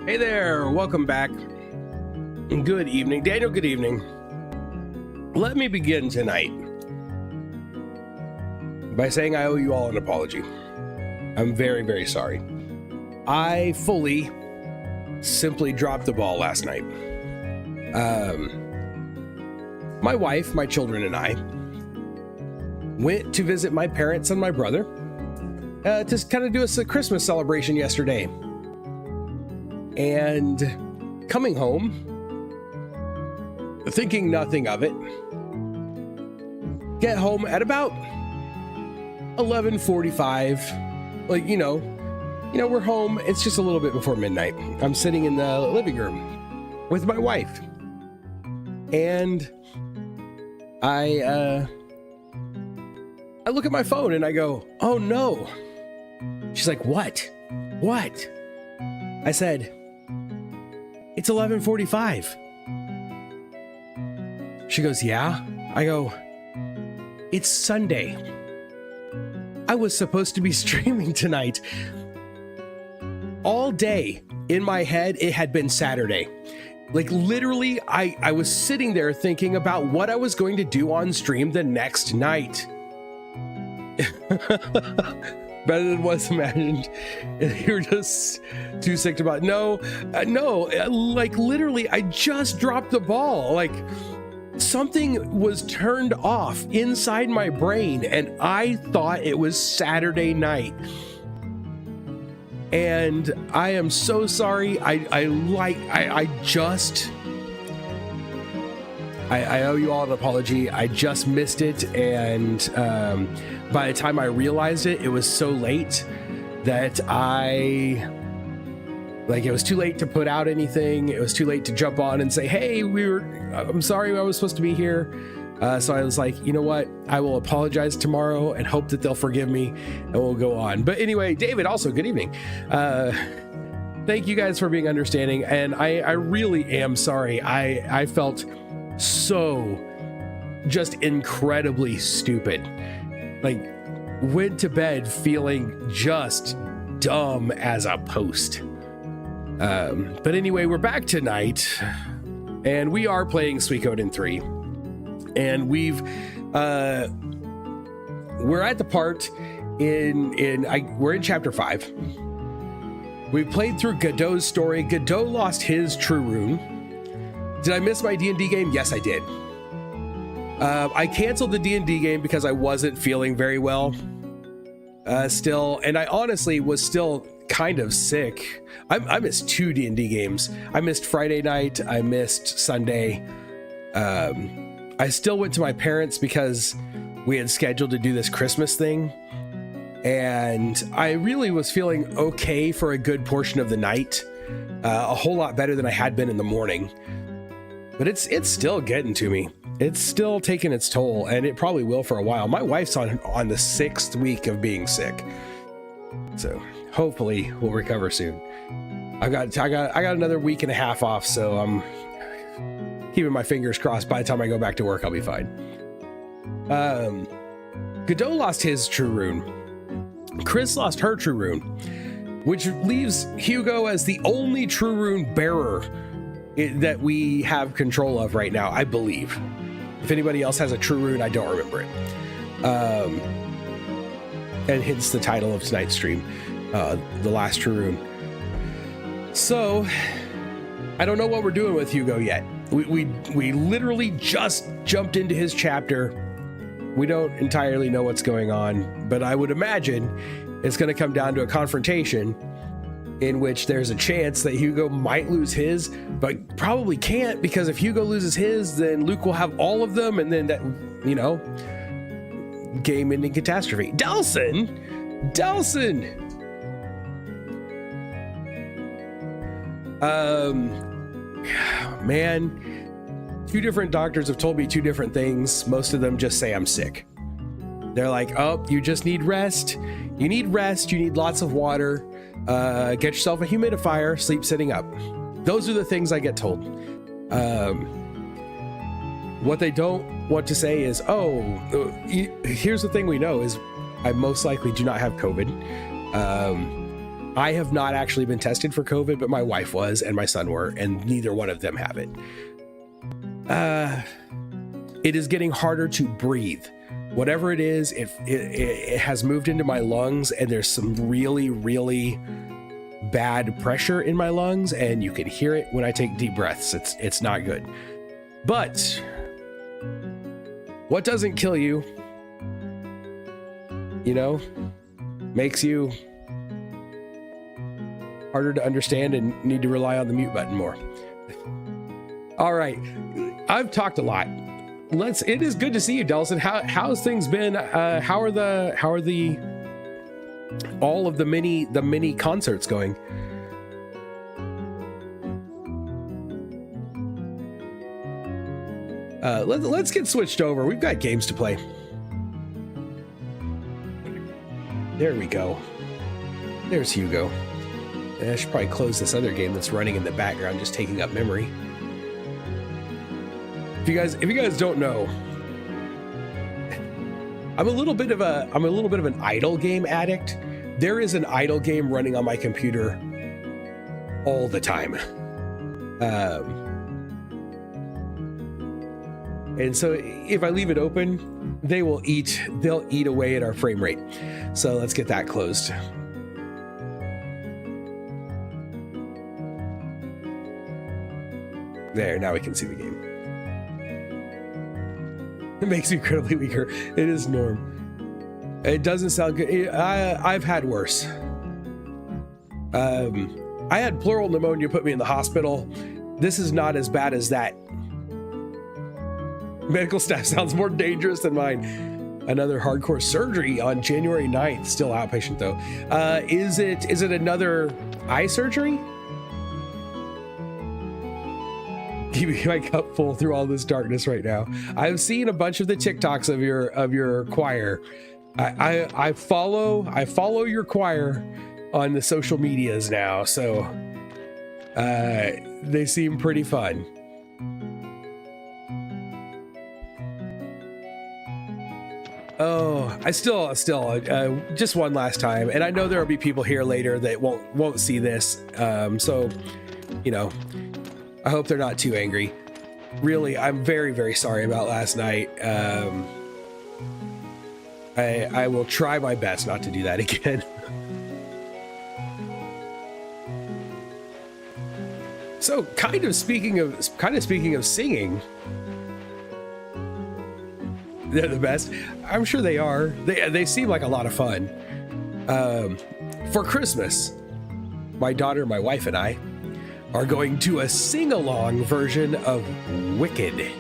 Hey there, welcome back. Good evening. Daniel, good evening. Let me begin tonight by saying I owe you all an apology. I'm very, very sorry. I simply dropped the ball last night. My wife, my children, and I went to visit my parents and my brother to kind of do a Christmas celebration yesterday. And coming home, thinking nothing of it, get home at about 11:45. Like, you know, we're home. It's just a little bit before midnight. I'm sitting in the living room with my wife, and I look at my phone and I go, "Oh no!" She's like, "What? What?" I said, "It's 11:45. She goes, "Yeah?" I go, "It's Sunday. I was supposed to be streaming tonight." All day in my head, it had been Saturday. Like literally, I was sitting there thinking about what I was going to do on stream the next night. Better than was imagined. You're just too sick to about. No, like literally, I just dropped the ball. Like something was turned off inside my brain, and I thought it was Saturday night. And I am so sorry. I owe you all an apology. I just missed it, and by the time I realized it, it was so late that it was too late to put out anything. It was too late to jump on and say, "Hey, I'm sorry, I was supposed to be here." So I was like, you know what? I will apologize tomorrow and hope that they'll forgive me, and we'll go on. But anyway, David, also good evening. Thank you guys for being understanding, and I really am sorry. I felt so just incredibly stupid. Like, went to bed feeling just dumb as a post. But anyway, we're back tonight, and we are playing Suikoden III. And we're at the part we're in chapter 5. We played through Godot's story. Godot lost his true rune. Did I miss my D&D game? Yes, I did. I canceled the D&D game because I wasn't feeling very well still, and I honestly was still kind of sick. I missed 2 D&D games. I missed Friday night. I missed Sunday. I still went to my parents because we had scheduled to do this Christmas thing, and I really was feeling okay for a good portion of the night, a whole lot better than I had been in the morning. But it's still getting to me. It's still taking its toll, and it probably will for a while. My wife's on the 6th week of being sick, so hopefully we'll recover soon. I got another week and a half off, so I'm keeping my fingers crossed. By the time I go back to work, I'll be fine. Godot lost his true rune. Chris lost her true rune, which leaves Hugo as the only true rune bearer that we have control of right now, I believe. If anybody else has a true rune, I don't remember it. And hence the title of tonight's stream, The Last True Rune. So, I don't know what we're doing with Hugo yet. We literally just jumped into his chapter. We don't entirely know what's going on, but I would imagine it's going to come down to a confrontation in which there's a chance that Hugo might lose his, but probably can't, because if Hugo loses his, then Luke will have all of them, and then that, game-ending catastrophe. Delson! Man, 2 different doctors have told me 2 different things. Most of them just say I'm sick. They're like, "Oh, you just need rest. You need rest. You need lots of water. Get yourself a humidifier. Sleep sitting up." Those are the things I get told. What they don't want to say is, here's the thing we know is I most likely do not have COVID. I have not actually been tested for COVID, but my wife was and my son were, and neither one of them have it. It is getting harder to breathe. Whatever it is, it has moved into my lungs, and there's some really, really bad pressure in my lungs, and you can hear it when I take deep breaths. It's not good. But what doesn't kill you, makes you harder to understand and need to rely on the mute button more. All right, I've talked a lot. It is good to see you, Delson. How's things been? How are all of the mini concerts going? Let's get switched over. We've got games to play. There we go. There's Hugo. I should probably close this other game that's running in the background, just taking up memory. If you guys don't know, I'm a little bit of an idle game addict. There is an idle game running on my computer all the time. And so if I leave it open, they'll eat away at our frame rate. So let's get that closed. There, now we can see the game. It makes me incredibly weaker. It is Norm. It doesn't sound good. I've had worse. I had pleural pneumonia, put me in the hospital. This is not as bad as that. Medical staff sounds more dangerous than mine. Another hardcore surgery on January 9th. Still outpatient though. Is it another eye surgery? Keeping my cup full through all this darkness right now. I've seen a bunch of the TikToks of your choir. I follow your choir on the social medias now, so they seem pretty fun. Oh, I still just one last time, and I know there will be people here later that won't see this, so I hope they're not too angry. Really, I'm very, very sorry about last night. I will try my best not to do that again. So, kind of speaking of singing, they're the best. I'm sure they are. They seem like a lot of fun. For Christmas, my daughter, my wife, and I are going to a sing-along version of Wicked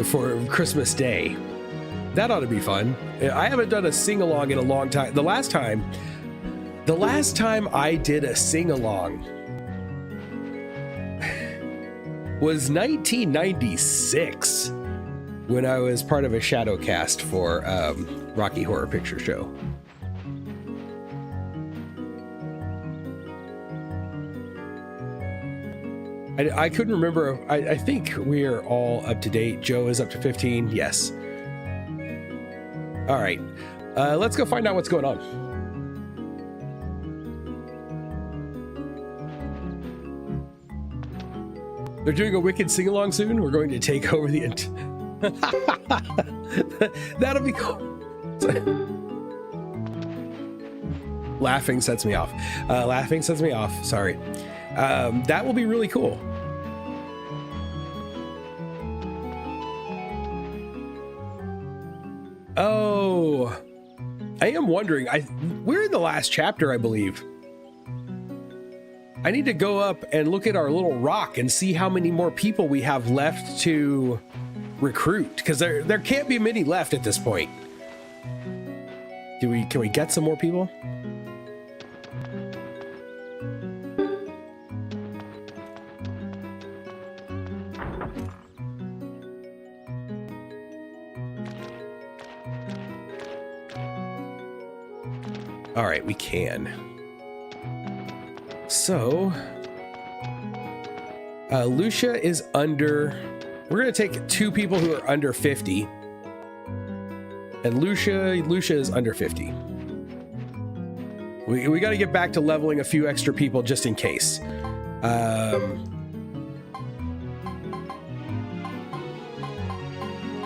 for Christmas Day. That ought to be fun. I haven't done a sing-along in a long time. The last time I did a sing-along was 1996 when I was part of a shadow cast for Rocky Horror Picture Show. I couldn't remember. I think we're all up to date. Joe is up to 15. Yes. All right. Let's go find out what's going on. They're doing a Wicked sing-along soon. We're going to take over the That'll be cool. Laughing sets me off. Sorry. That will be really cool. Oh, I am wondering. We're in the last chapter, I believe. I need to go up and look at our little rock and see how many more people we have left to recruit, because there can't be many left at this point. Can we get some more people? All right, we can. So, Lucia is under. We're gonna take two people who are under 50, and Lucia is under 50. We got to get back to leveling a few extra people just in case.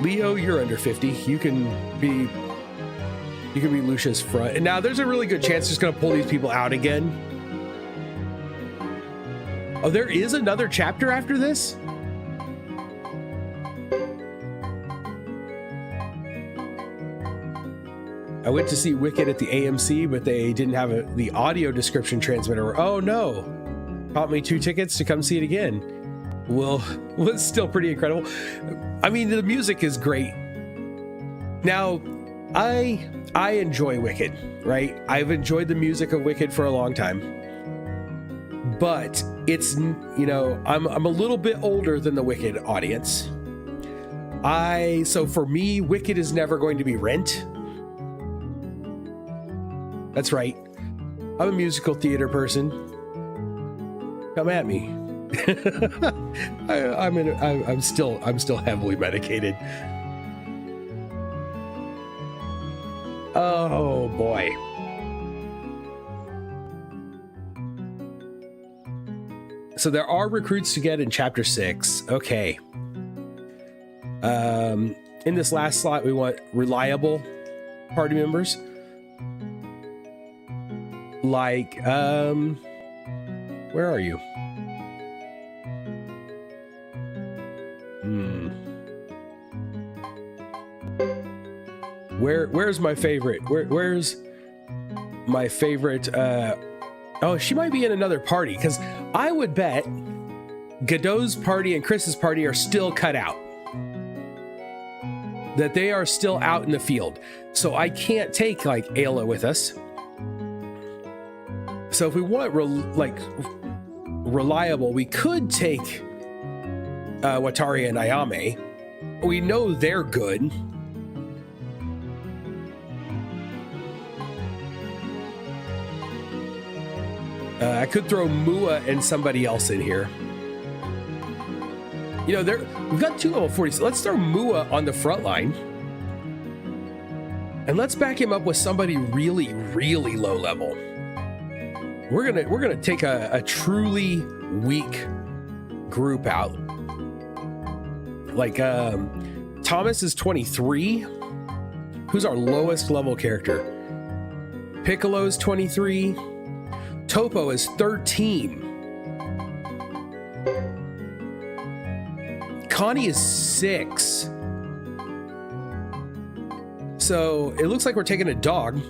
Leo, you're under 50. You can be Lucia's front. And now there's a really good chance just going to pull these people out again. Oh, there is another chapter after this? I went to see Wicked at the AMC, but they didn't have the audio description transmitter. Oh no. Bought me 2 tickets to come see it again. Well, was still pretty incredible. I mean, the music is great. Now, I enjoy Wicked, right? I've enjoyed the music of Wicked for a long time. But it's, you know, I'm a little bit older than the Wicked audience. So for me, Wicked is never going to be Rent. That's right. I'm a musical theater person. Come at me. I'm still heavily medicated. Oh boy. So there are recruits to get in chapter 6. Okay. In this last slot, we want reliable party members. Like, where are you? Where's my favorite? Where's my favorite? Oh, she might be in another party, because I would bet Godot's party and Chris's party are still cut out. That they are still out in the field. So I can't take like Ayla with us. So if we want reliable, we could take Watari and Ayame. We know they're good. I could throw Mua and somebody else in here. You know, we've got 2 level 40s. So let's throw Mua on the front line. And let's back him up with somebody really, really low level. We're gonna take a truly weak group out. Like Thomas is 23. Who's our lowest level character? Piccolo's 23. Topo is 13. Connie is 6. So it looks like we're taking a dog.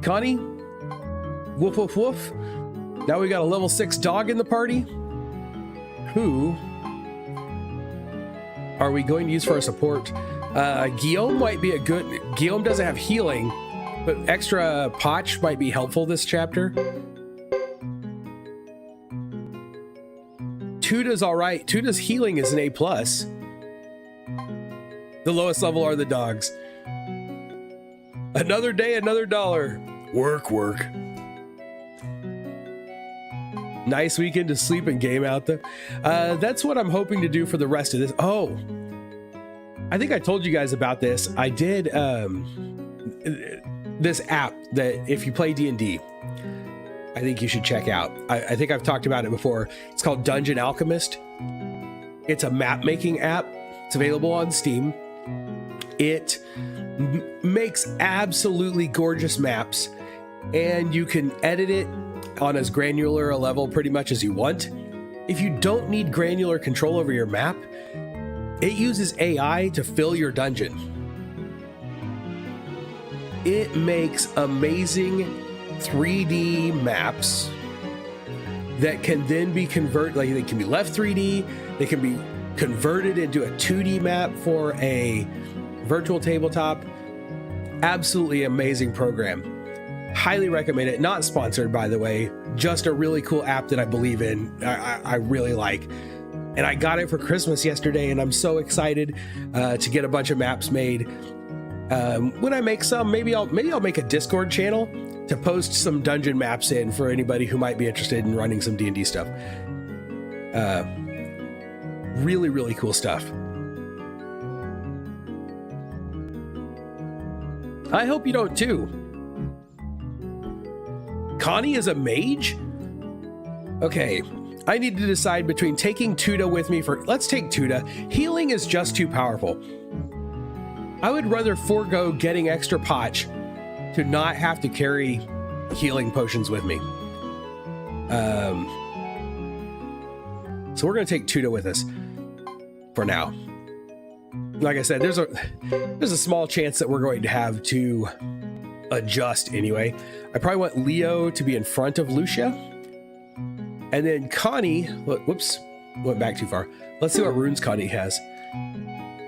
Connie, woof woof woof. Now we got a level 6 dog in the party. Who are we going to use for our support? Guillaume might be Guillaume doesn't have healing, but extra potch might be helpful this chapter. Tuda's all right. Tuda's healing is an A+. The lowest level are the dogs. Another day, another dollar. Work. Nice weekend to sleep and game out though. That's what I'm hoping to do for the rest of this. Oh, I think I told you guys about this. I did this app that if you play D&D, I think you should check out. I think I've talked about it before. It's called Dungeon Alchemist. It's a map making app. It's available on Steam. It makes absolutely gorgeous maps, and you can edit it on as granular a level pretty much as you want. If you don't need granular control over your map, it uses AI to fill your dungeon. It makes amazing 3D maps that can then be converted, like they can be left 3D, they can be converted into a 2D map for a virtual tabletop. Absolutely amazing program. Highly recommend it. Not sponsored, by the way, just a really cool app that I believe in. I really like. And I got it for Christmas yesterday, and I'm so excited to get a bunch of maps made. When I make some, maybe I'll make a Discord channel to post some dungeon maps in for anybody who might be interested in running some D&D stuff. Really, really cool stuff. I hope you don't too. Connie is a mage? Okay, I need to decide between taking Tuda with me for... Let's take Tuda. Healing is just too powerful. I would rather forego getting extra potch to not have to carry healing potions with me. So we're going to take Tuda with us for now. Like I said, there's a small chance that we're going to have to adjust anyway. I probably want Leo to be in front of Lucia. And then Connie, whoops, went back too far. Let's see what runes Connie has.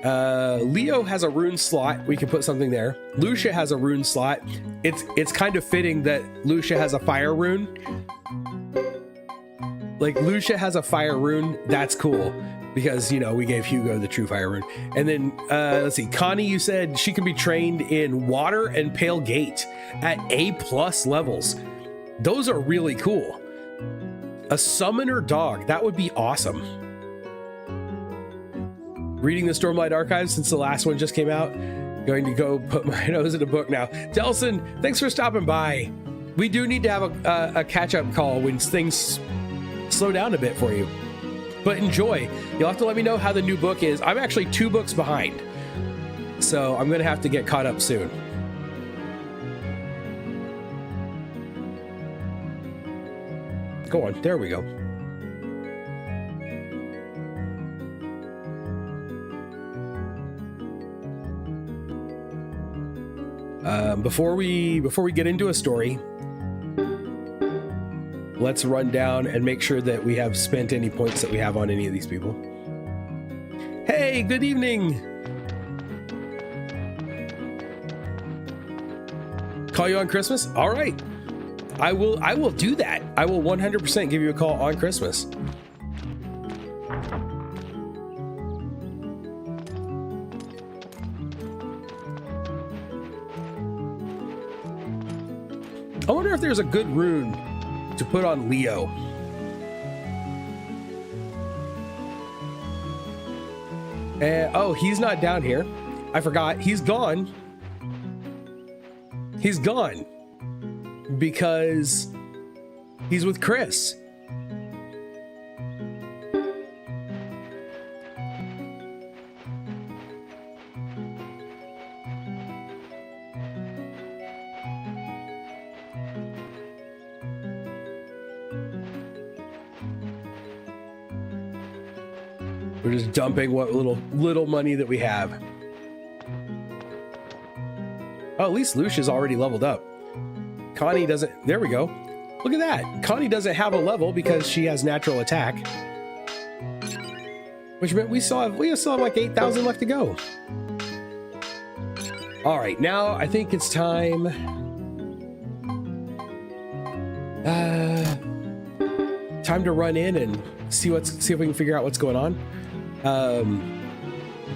Leo has a rune slot. We can put something there. Lucia has a rune slot. It's kind of fitting that Lucia has a fire rune. Like Lucia has a fire rune. That's cool because, you know, we gave Hugo the true fire rune. And then let's see, Connie, you said she can be trained in water and pale gate at A+ levels. Those are really cool. A summoner dog, that would be awesome. Reading the Stormlight Archives since the last one just came out. Going to go put my nose in a book now. Delson, thanks for stopping by. We do need to have a catch-up call when things slow down a bit for you. But enjoy. You'll have to let me know how the new book is. I'm actually 2 books behind. So I'm going to have to get caught up soon. Go on, there we go. Before we get into a story, let's run down and make sure that we have spent any points that we have on any of these people. Hey, good evening. Call you on Christmas? All right. I will do that. I will 100% give you a call on Christmas. I wonder if there's a good rune to put on Leo. Oh, he's not down here. I forgot. He's gone. He's gone. Because he's with Chris. We're just dumping what little money that we have. Oh, at least Lucia's already leveled up. Connie doesn't. There we go. Look at that. Connie doesn't have a level because she has natural attack, which meant we still have like 8,000 left to go. All right, now I think it's time. Time to run in and see if we can figure out what's going on.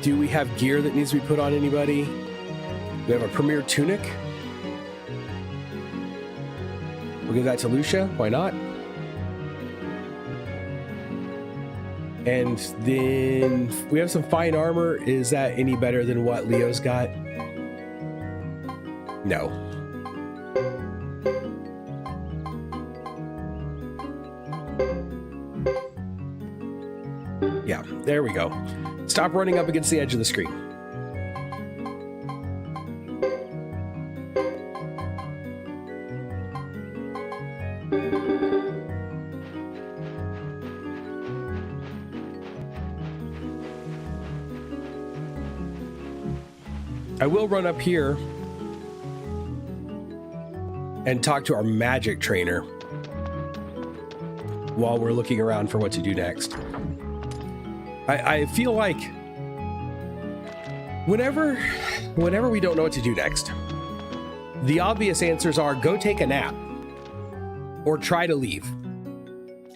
Do we have gear that needs to be put on anybody? We have a premier tunic. We'll give that to Lucia. Why not? And then we have some fine armor. Is that any better than what Leo's got? No. Yeah, there we go. Stop running up against the edge of the screen. I will run up here and talk to our magic trainer while we're looking around for what to do next. I feel like whenever we don't know what to do next, the obvious answers are go take a nap or try to leave.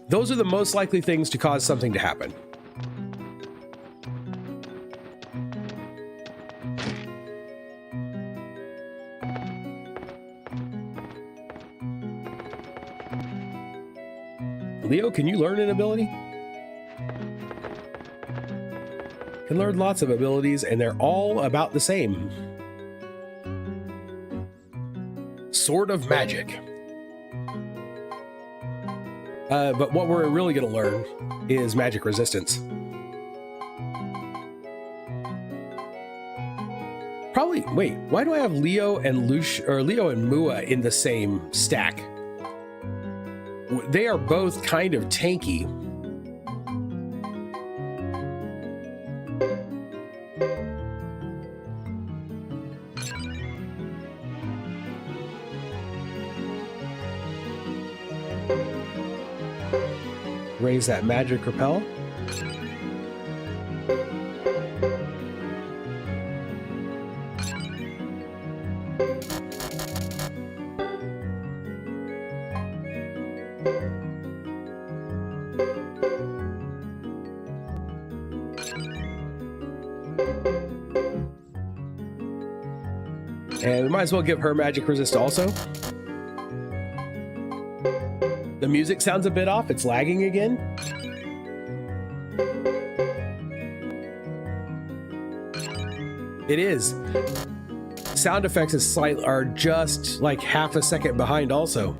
Those are the most likely things to cause something to happen. Leo, can you learn an ability? Can learn lots of abilities, and they're all about the same. Sword of Magic. But what we're really going to learn is magic resistance. Probably, wait, why do I have Leo and Leo and Mua in the same stack? They are both kind of tanky. Raise that magic repel. And we might as well give her magic resist also. The music sounds a bit off. It's lagging again. It is. Sound effects are just like half a second behind also.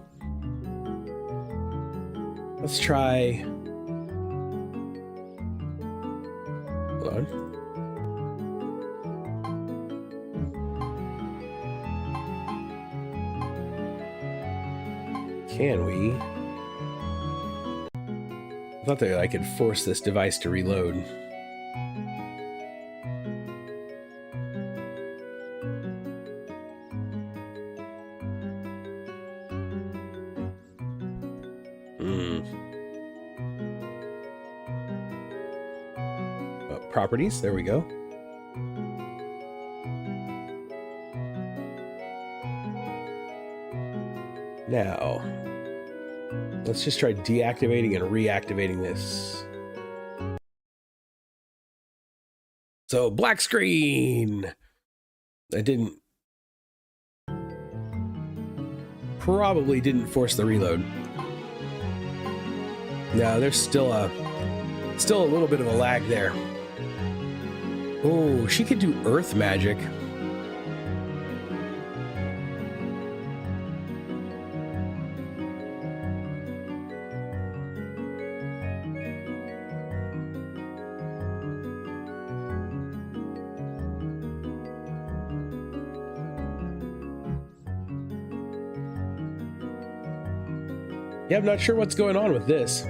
Let's try. Hold on. Can we? I thought that I could force this device to reload. Properties, there we go. Now, let's just try deactivating and reactivating this. So, black screen. Probably didn't force the reload. No, there's still a little bit of a lag there. Oh, she could do earth magic. Yeah, I'm not sure what's going on with this.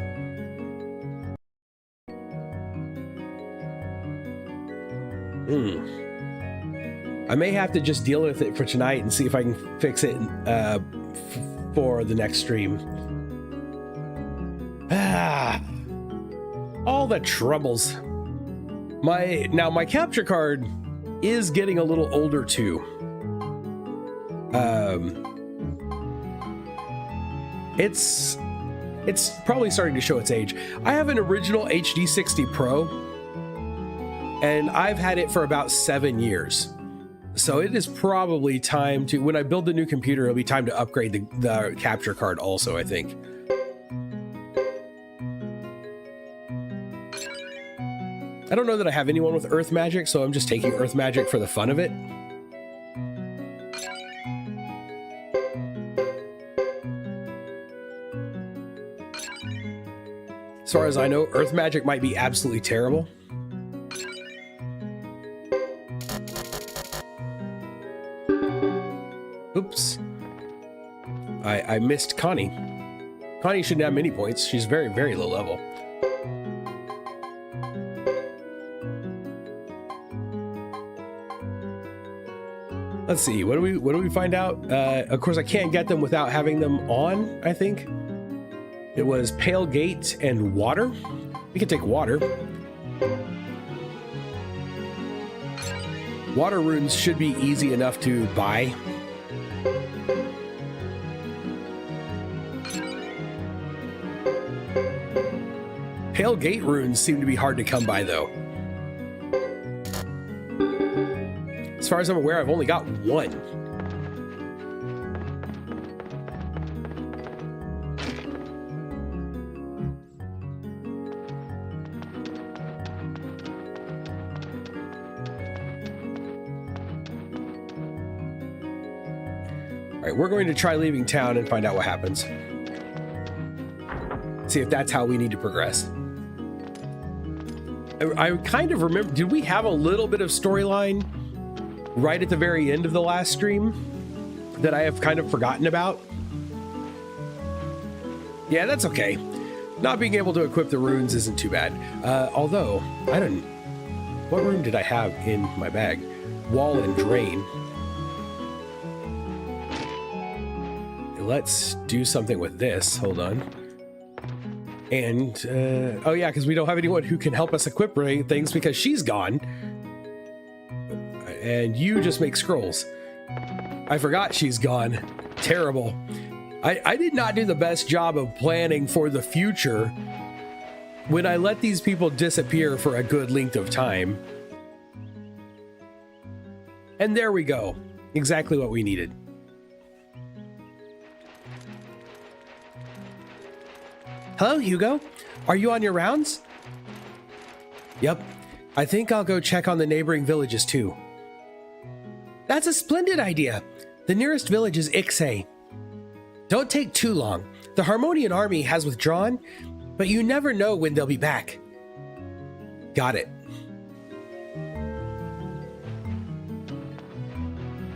I may have to just deal with it for tonight and see if I can fix it for the next stream. All the troubles. My capture card is getting a little older too. It's probably starting to show its age. I have an original HD 60 Pro, and I've had it for about 7 years. So it is probably time to, when I build the new computer, it'll be time to upgrade the capture card also, I think. I don't know that I have anyone with earth magic, so I'm just taking earth magic for the fun of it. As far as I know, earth magic might be absolutely terrible. Oops. I missed Connie. Connie shouldn't have many points. She's very, very low level. Let's see. What do we find out? Of course, I can't get them without having them on, I think. It was Pale Gate and water. We can take water. Water runes should be easy enough to buy. Pale Gate runes seem to be hard to come by, though. As far as I'm aware, I've only got one. right, we're going to try leaving town and find out what happens. See if that's how we need to progress. I kind of remember, did we have a little bit of storyline right at the very end of the last stream that I have kind of forgotten about? Yeah, that's okay. Not being able to equip the runes isn't too bad. Although, I don't... What rune did I have in my bag? Wall and Drain. Let's do something with this. Hold on. And, oh yeah, because we don't have anyone who can help us equip things because she's gone. And you just make scrolls. I forgot she's gone. Terrible. I did not do the best job of planning for the future when I let these people disappear for a good length of time. And there we go. Exactly what we needed. Hello, Hugo. Are you on your rounds? Yep. I think I'll go check on the neighboring villages too. That's a splendid idea. The nearest village is Ixay. Don't take too long. The Harmonian army has withdrawn, but you never know when they'll be back. Got it.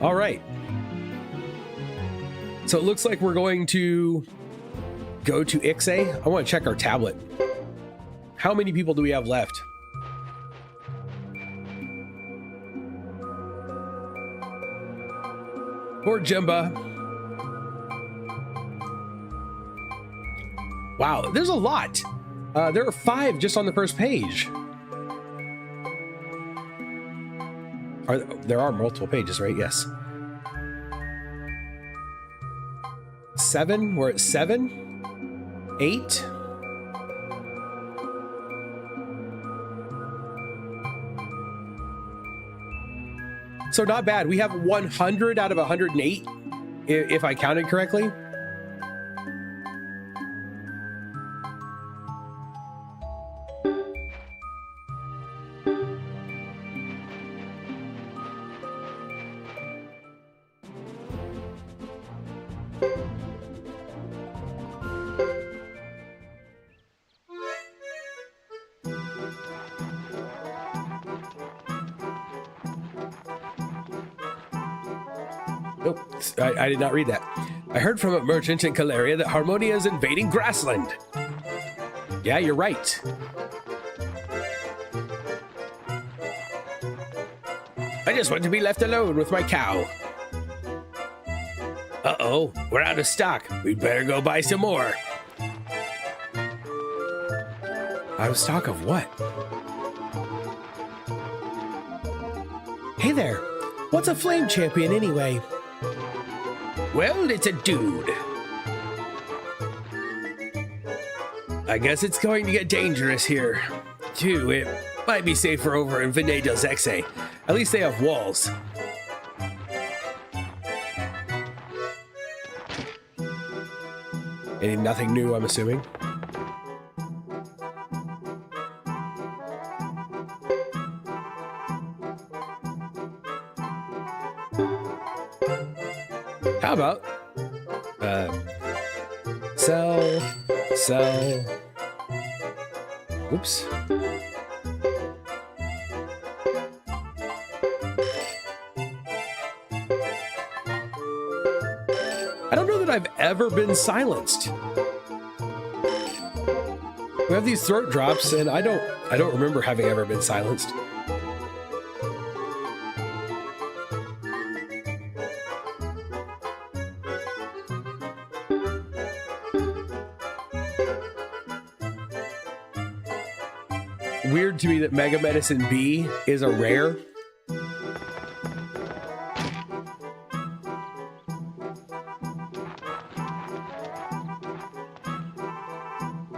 All right. So it looks like we're going to go to Ixay. I want to check our tablet. How many people do we have left? Poor Jimba. Wow, there's a lot. There are 5 just on the first page. There are multiple pages, right? Yes. 7? We're at 7? 8? So not bad. We have 100 out of 108, if I counted correctly. Nope, I did not read that. I heard from a merchant in Caleria that Harmonia is invading Grassland. Yeah, you're right. I just want to be left alone with my cow. Uh-oh, we're out of stock. We'd better go buy some more. Out of stock of what? Hey there. What's a flame champion anyway? Well, it's a dude. I guess it's going to get dangerous here. Too, it might be safer over in Vinay del Zexe. At least they have walls. Nothing new, I'm assuming. How about sell. Oops. I don't know that I've ever been silenced. We have these throat drops, and I don't remember having ever been silenced. Weird to me that Mega Medicine B is a rare.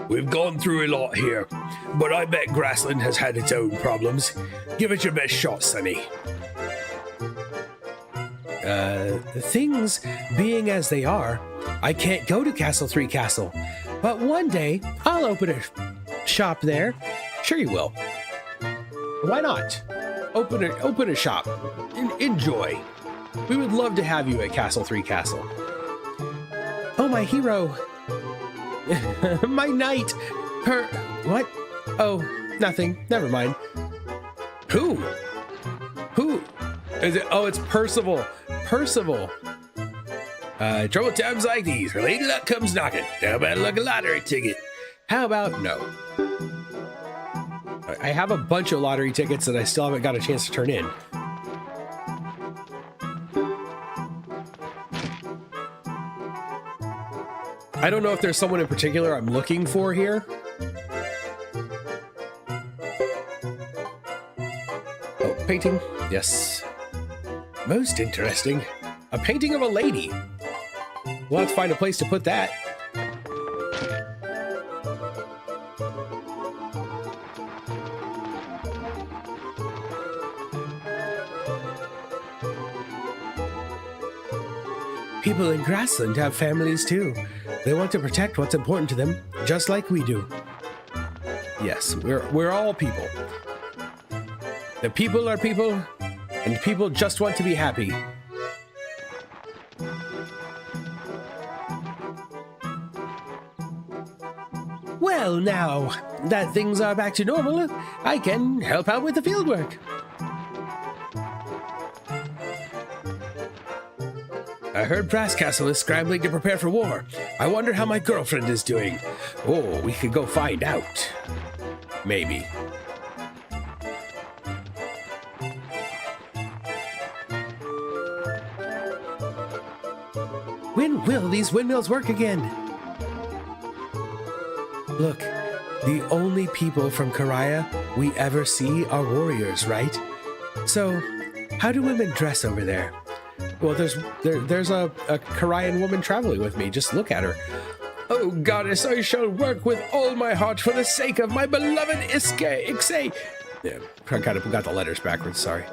We've gone through a lot here, but I bet Grassland has had its own problems. Give it your best shot, Sonny. Things being as they are, I can't go to Castle 3 Castle, but one day I'll open a shop there. Sure you will. Why not? Open a shop. Enjoy. We would love to have you at Castle 3 Castle. Oh, my hero. My knight. What? Oh, nothing. Never mind. Who? Who? Is it? Oh, it's Percival. Percival. Trouble times like these. Her lady luck comes knocking. How about like a lottery ticket? How about no? I have a bunch of lottery tickets that I still haven't got a chance to turn in. I don't know if there's someone in particular I'm looking for here. Oh, painting. Yes. Most interesting. A painting of a lady. We'll have to find a place to put that. People in Grassland have families too. They want to protect what's important to them, just like we do. Yes, we're all people. The people are people, and people just want to be happy. Well, now that things are back to normal, I can help out with the fieldwork. I heard Brass Castle is scrambling to prepare for war. I wonder how my girlfriend is doing. Oh, we could go find out. Maybe. When will these windmills work again? Look, the only people from Karaya we ever see are warriors, right? So, how do women dress over there? Well, there's a Karayan woman traveling with me. Just look at her. Oh, goddess, I shall work with all my heart for the sake of my beloved Ixay. Yeah, I kind of got the letters backwards, sorry.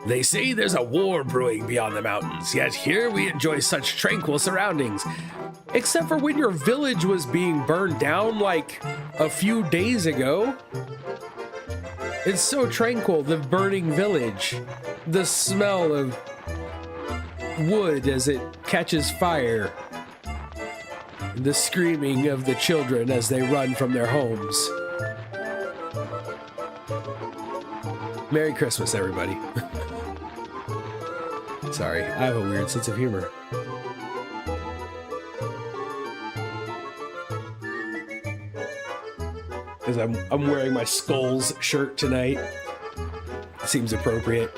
They say there's a war brewing beyond the mountains, yet here we enjoy such tranquil surroundings. Except for when your village was being burned down like a few days ago. It's so tranquil, the burning village. The smell of wood as it catches fire. The screaming of the children as they run from their homes. Merry Christmas, everybody. Sorry, I have a weird sense of humor. Because I'm wearing my Skulls shirt tonight. Seems appropriate.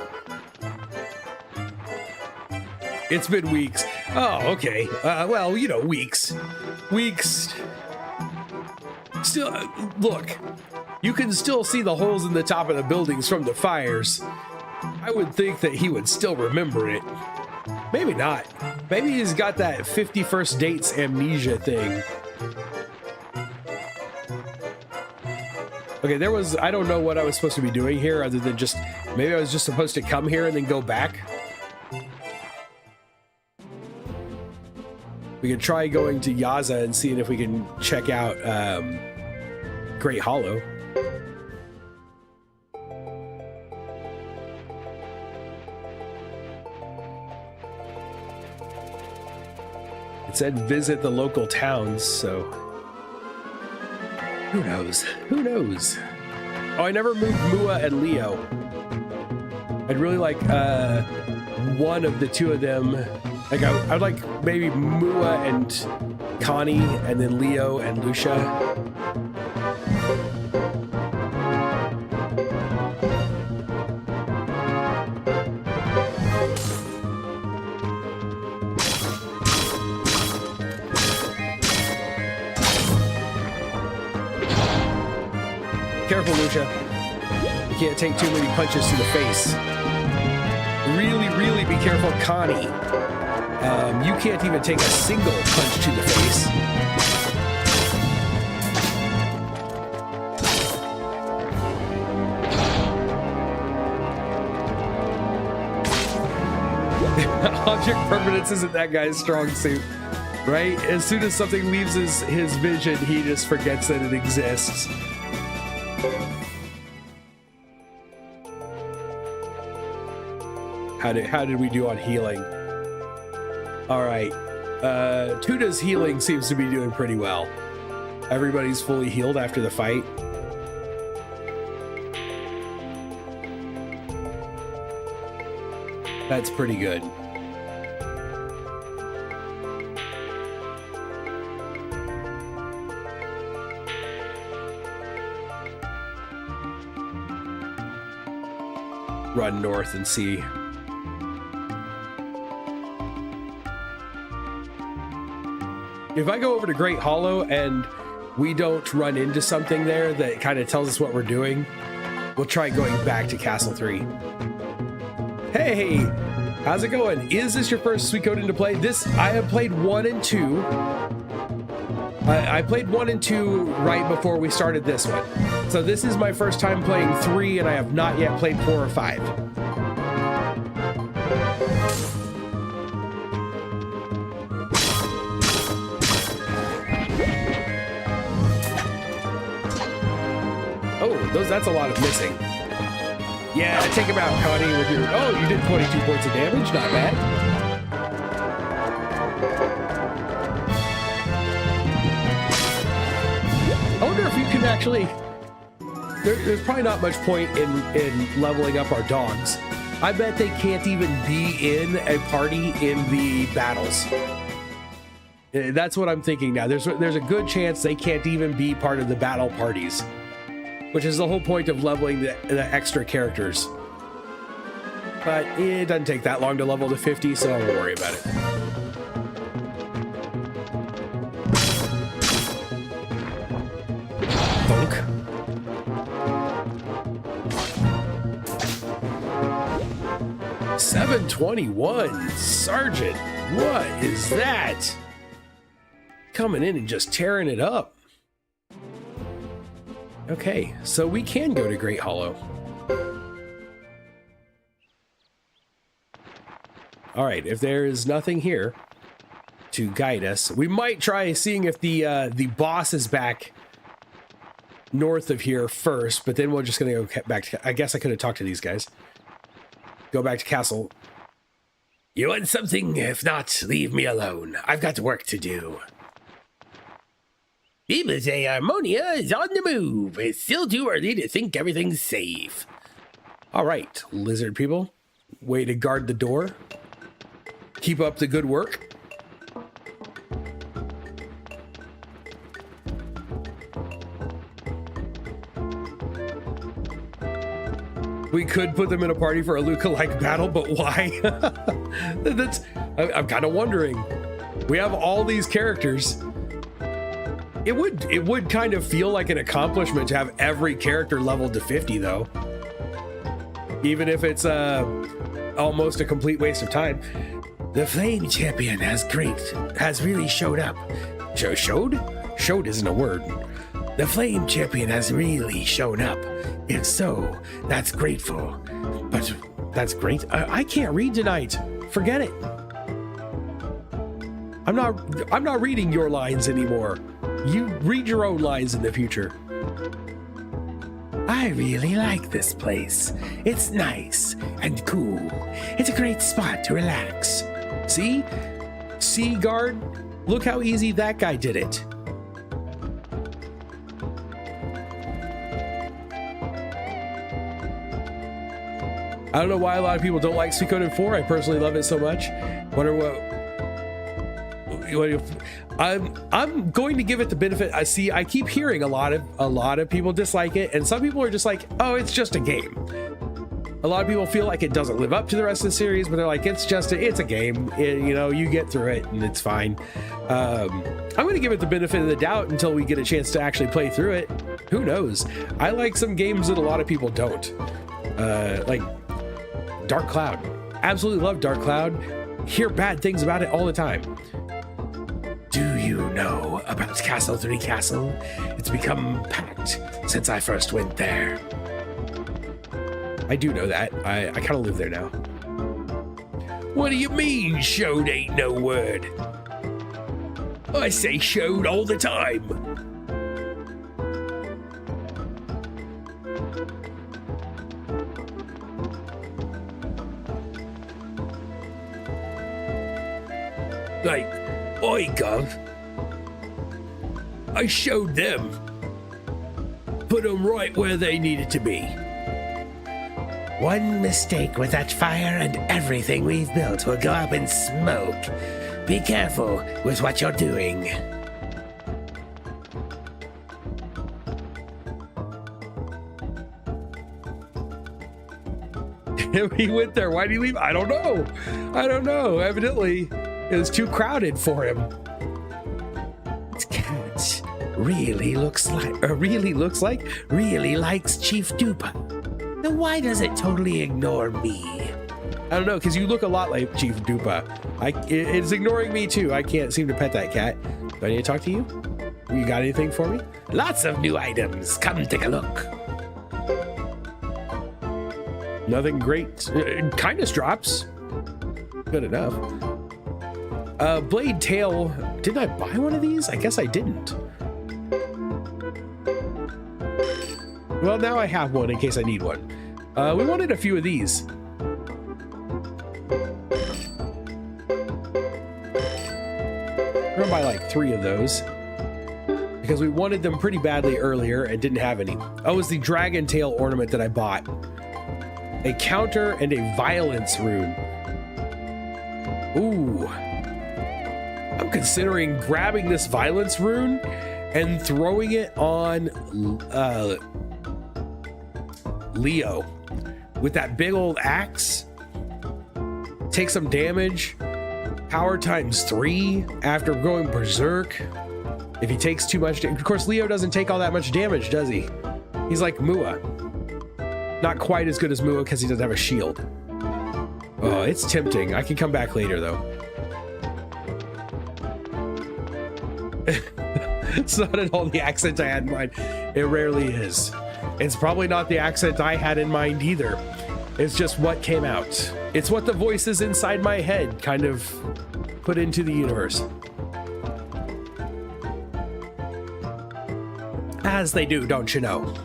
It's been weeks. Oh, okay. Well, you know, weeks. Weeks. Still, look. You can still see the holes in the top of the buildings from the fires. I would think that he would still remember it. Maybe not. Maybe he's got that 51st dates amnesia thing. Okay, I don't know what I was supposed to be doing here other than just, maybe I was just supposed to come here and then go back. We could try going to Yaza and seeing if we can check out Great Hollow. It said visit the local towns, so who knows? Who knows? Oh, I never moved Mua and Leo. I'd really like one of the two of them. Like I'd like maybe Mua and Connie, and then Leo and Lucia. Careful, Lucia. You can't take too many punches to the face. Really, really be careful, Connie. You can't even take a single punch to the face. Object permanence isn't that guy's strong suit, right? As soon as something leaves his vision, he just forgets that it exists. How did we do on healing? All right. Tuda's healing seems to be doing pretty well. Everybody's fully healed after the fight. That's pretty good. Run north and see. If I go over to Great Hollow and we don't run into something there that kind of tells us what we're doing, we'll try going back to Castle 3. Hey, how's it going? Is this your first Suikoden to play? I have played 1 and 2. I played 1 and 2 right before we started this one. So this is my first time playing 3, and I have not yet played 4 or 5. Oh, that's a lot of missing. Yeah, take him out, Connie, with your... Oh, you did 22 points of damage. Not bad. I wonder if you can actually... There's probably not much point in leveling up our dogs. I bet they can't even be in a party in the battles. That's what I'm thinking now. There's a good chance they can't even be part of the battle parties, which is the whole point of leveling the extra characters. But it doesn't take that long to level to 50, so I won't worry about it. Thunk. $721, Sergeant. What is that? Coming in and just tearing it up. Okay, so we can go to Great Hollow. All right, if there is nothing here to guide us, we might try seeing if the boss is back north of here first, but then we're just gonna go back to... I guess I could have talked to these guys. Go back to Castle. You want something? If not, leave me alone. I've got work to do. People say Harmonia is on the move. It's still too early to think everything's safe. All right, lizard people. Way to guard the door. Keep up the good work. We could put them in a party for a Luca-like battle, but why? I'm kind of wondering. We have all these characters. It would kind of feel like an accomplishment to have every character leveled to 50, though. Even if it's almost a complete waste of time. The Flame Champion has really showed up. Showed? Showed isn't a word. The Flame Champion has really shown up. If so, that's grateful. But that's great. I can't read tonight. Forget it. I'm not reading your lines anymore. You read your own lines in the future. I really like this place. It's nice and cool. It's a great spot to relax. See? See, guard? Look how easy that guy did it. I don't know why a lot of people don't like Suikoden 4. I personally love it so much. Wonder what I'm going to give it the benefit. I keep hearing a lot of people dislike it, and some people are just like, oh, it's just a game. A lot of people feel like it doesn't live up to the rest of the series, but they're like, it's a game. You get through it and it's fine. I'm going to give it the benefit of the doubt until we get a chance to actually play through it. Who knows? I like some games that a lot of people don't. Like Dark Cloud. Absolutely love Dark Cloud. Hear bad things about it all the time. Do you know about Castle 3 Castle? It's become packed since I first went there. I do know that. I kind of live there now. What do you mean, showed ain't no word? I say showed all the time. Like, oi, Gov. I showed them. Put them right where they needed to be. One mistake with that fire and everything we've built will go up in smoke. Be careful with what you're doing. He went there. Why did he leave? I don't know. I don't know. Evidently, it was too crowded for him. This cat really likes Chief Dupa. Then why does it totally ignore me? I don't know, because you look a lot like Chief Dupa. It's ignoring me too. I can't seem to pet that cat. Do I need to talk to you? You got anything for me? Lots of new items. Come take a look. Nothing great. Kindness drops. Good enough. Blade tail. Didn't I buy one of these? I guess I didn't. Well, now I have one in case I need one. We wanted a few of these. We're gonna buy like 3 of those because we wanted them pretty badly earlier and didn't have any. Oh, it was the dragon tail ornament that I bought. A counter and a violence rune. Ooh. I'm considering grabbing this violence rune and throwing it on Leo with that big old axe. Take some damage. Power times 3 after going berserk. If he takes too much damage. Of course, Leo doesn't take all that much damage, does he? He's like Mua. Not quite as good as Mua because he doesn't have a shield. Oh, it's tempting. I can come back later, though. It's not at all the accent I had in mind. It rarely is. It's probably not the accent I had in mind either. It's just what came out. It's what the voices inside my head kind of put into the universe. As they do, don't you know?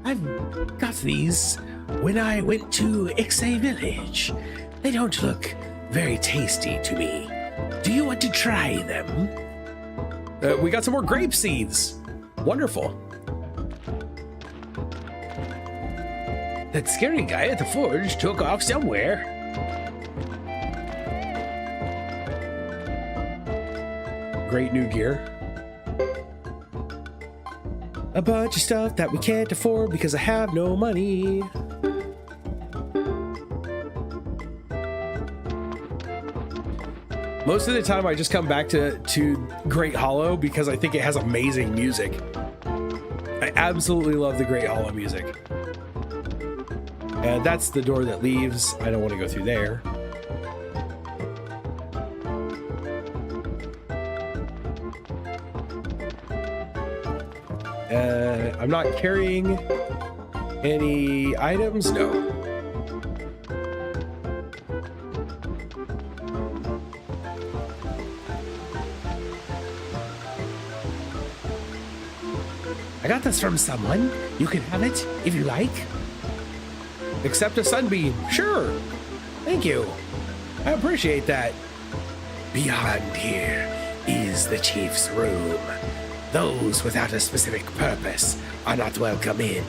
I've got these when I went to Ixay Village. They don't look very tasty to me. Do you want to try them? We got some more grape seeds. Wonderful. That scary guy at the forge took off somewhere. Great new gear. A bunch of stuff that we can't afford because I have no money. Most of the time I just come back to Great Hollow because I think it has amazing music. I absolutely love the Great Hollow music. And that's the door that leaves. I don't want to go through there. I'm not carrying any items. No. I got this from someone. You can have it if you like. Accept a sunbeam. Sure. Thank you. I appreciate that. Beyond here is the chief's room. Those without a specific purpose are not welcome in.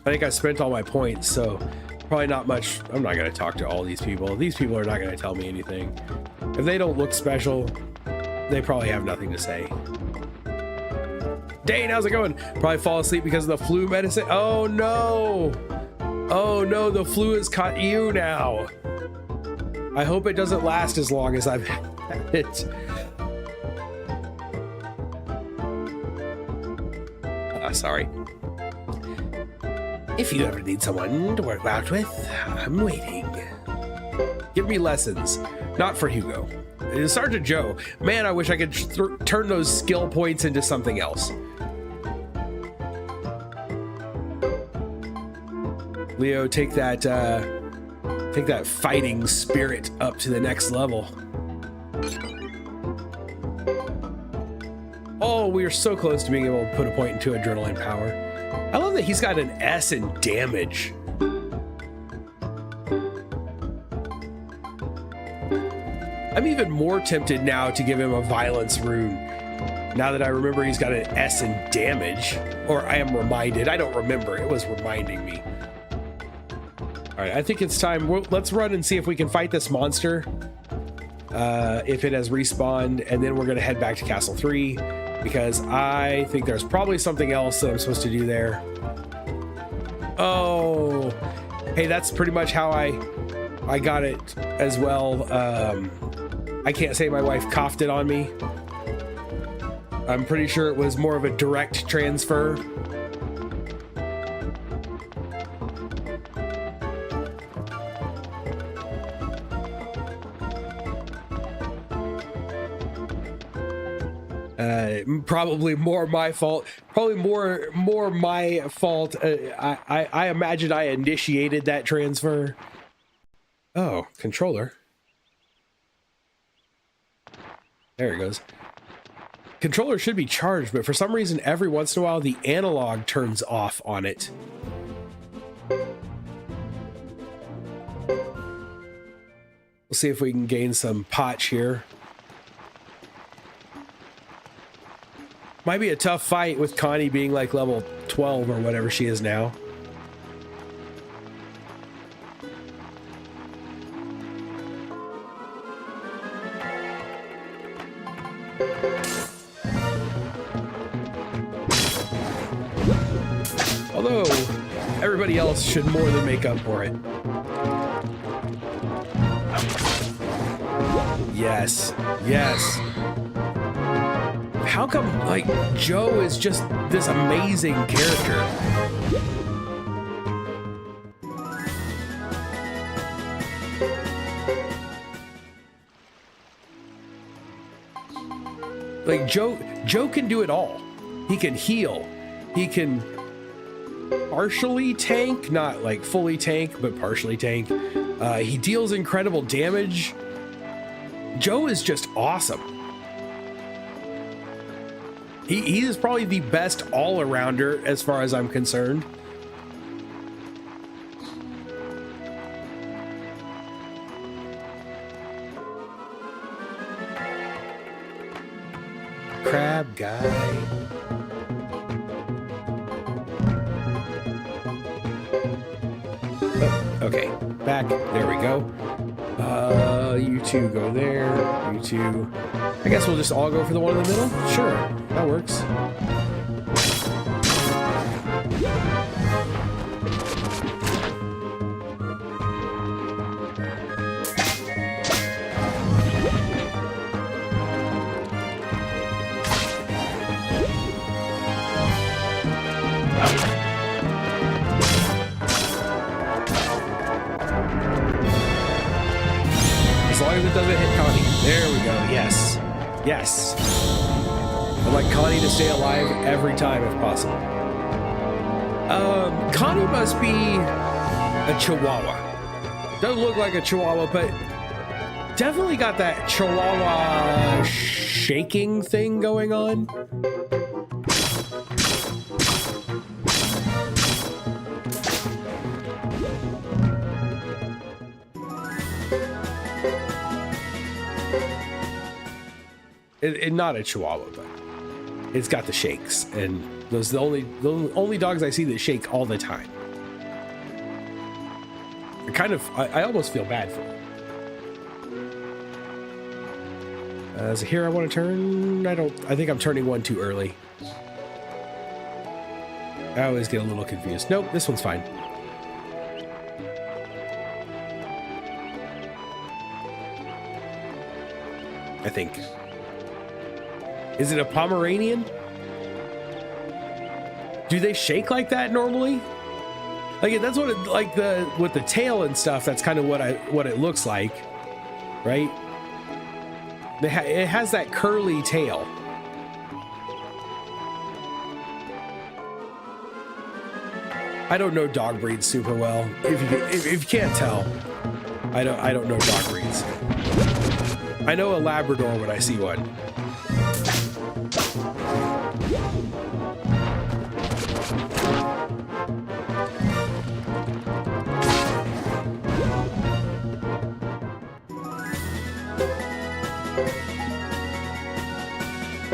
I think I spent all my points, so probably not much. I'm not going to talk to all these people. These people are not going to tell me anything. If they don't look special, they probably have nothing to say. Dane, how's it going? Probably fall asleep because of the flu medicine. Oh no. Oh no, the flu has caught you now. I hope it doesn't last as long as I've had it. Sorry. If you ever need someone to work out with, I'm waiting. Give me lessons. Not for Hugo. Sergeant Joe. Man, I wish I could turn those skill points into something else. Leo, take that Take that fighting spirit up to the next level. Oh, we are so close to being able to put a point into adrenaline power. I love that he's got an S in damage. I'm even more tempted now to give him a violence rune. Now that I remember he's got an S in damage. Or I am reminded. I don't remember. It was reminding me. All right, I think it's time. Let's run and see if we can fight this monster. If it has respawned. And then we're going to head back to Castle 3. Because I think there's probably something else that I'm supposed to do there. Oh, hey, that's pretty much how I got it as well. I can't say my wife coughed it on me. I'm pretty sure it was more of a direct transfer. Probably more my fault. Probably more my fault. I imagine I initiated that transfer. Oh, controller. There it goes. Controller should be charged, but for some reason, every once in a while, the analog turns off on it. We'll see if we can gain some potch here. Might be a tough fight with Connie being like level 12 or whatever she is now. Although, everybody else should more than make up for it. Yes, yes. How come, like, Joe is just this amazing character? Like, Joe can do it all. He can heal. He can partially tank, not like fully tank, but partially tank. He deals incredible damage. Joe is just awesome. He is probably the best all-arounder as far as I'm concerned. Crab guy. Oh, okay, back. There we go. You two go there. You two. I guess we'll just all go for the one in the middle? Sure, that works. As long as it doesn't hit Connie. There we go, yes. Yes. I'd like Connie to stay alive every time if possible. Connie must be a Chihuahua. Doesn't look like a Chihuahua, but definitely got that Chihuahua shaking thing going on. Not a Chihuahua, but it's got the shakes, and those the only dogs I see that shake all the time. I almost feel bad for them. So here I want to turn. I think I'm turning one too early. I always get a little confused. Nope, this one's fine. I think. Is it a Pomeranian? Do they shake like that normally? Like that's what it with the tail and stuff. That's kind of what it looks like, right? It has that curly tail. I don't know dog breeds super well. If you can't tell. I don't know dog breeds. I know a Labrador when I see one.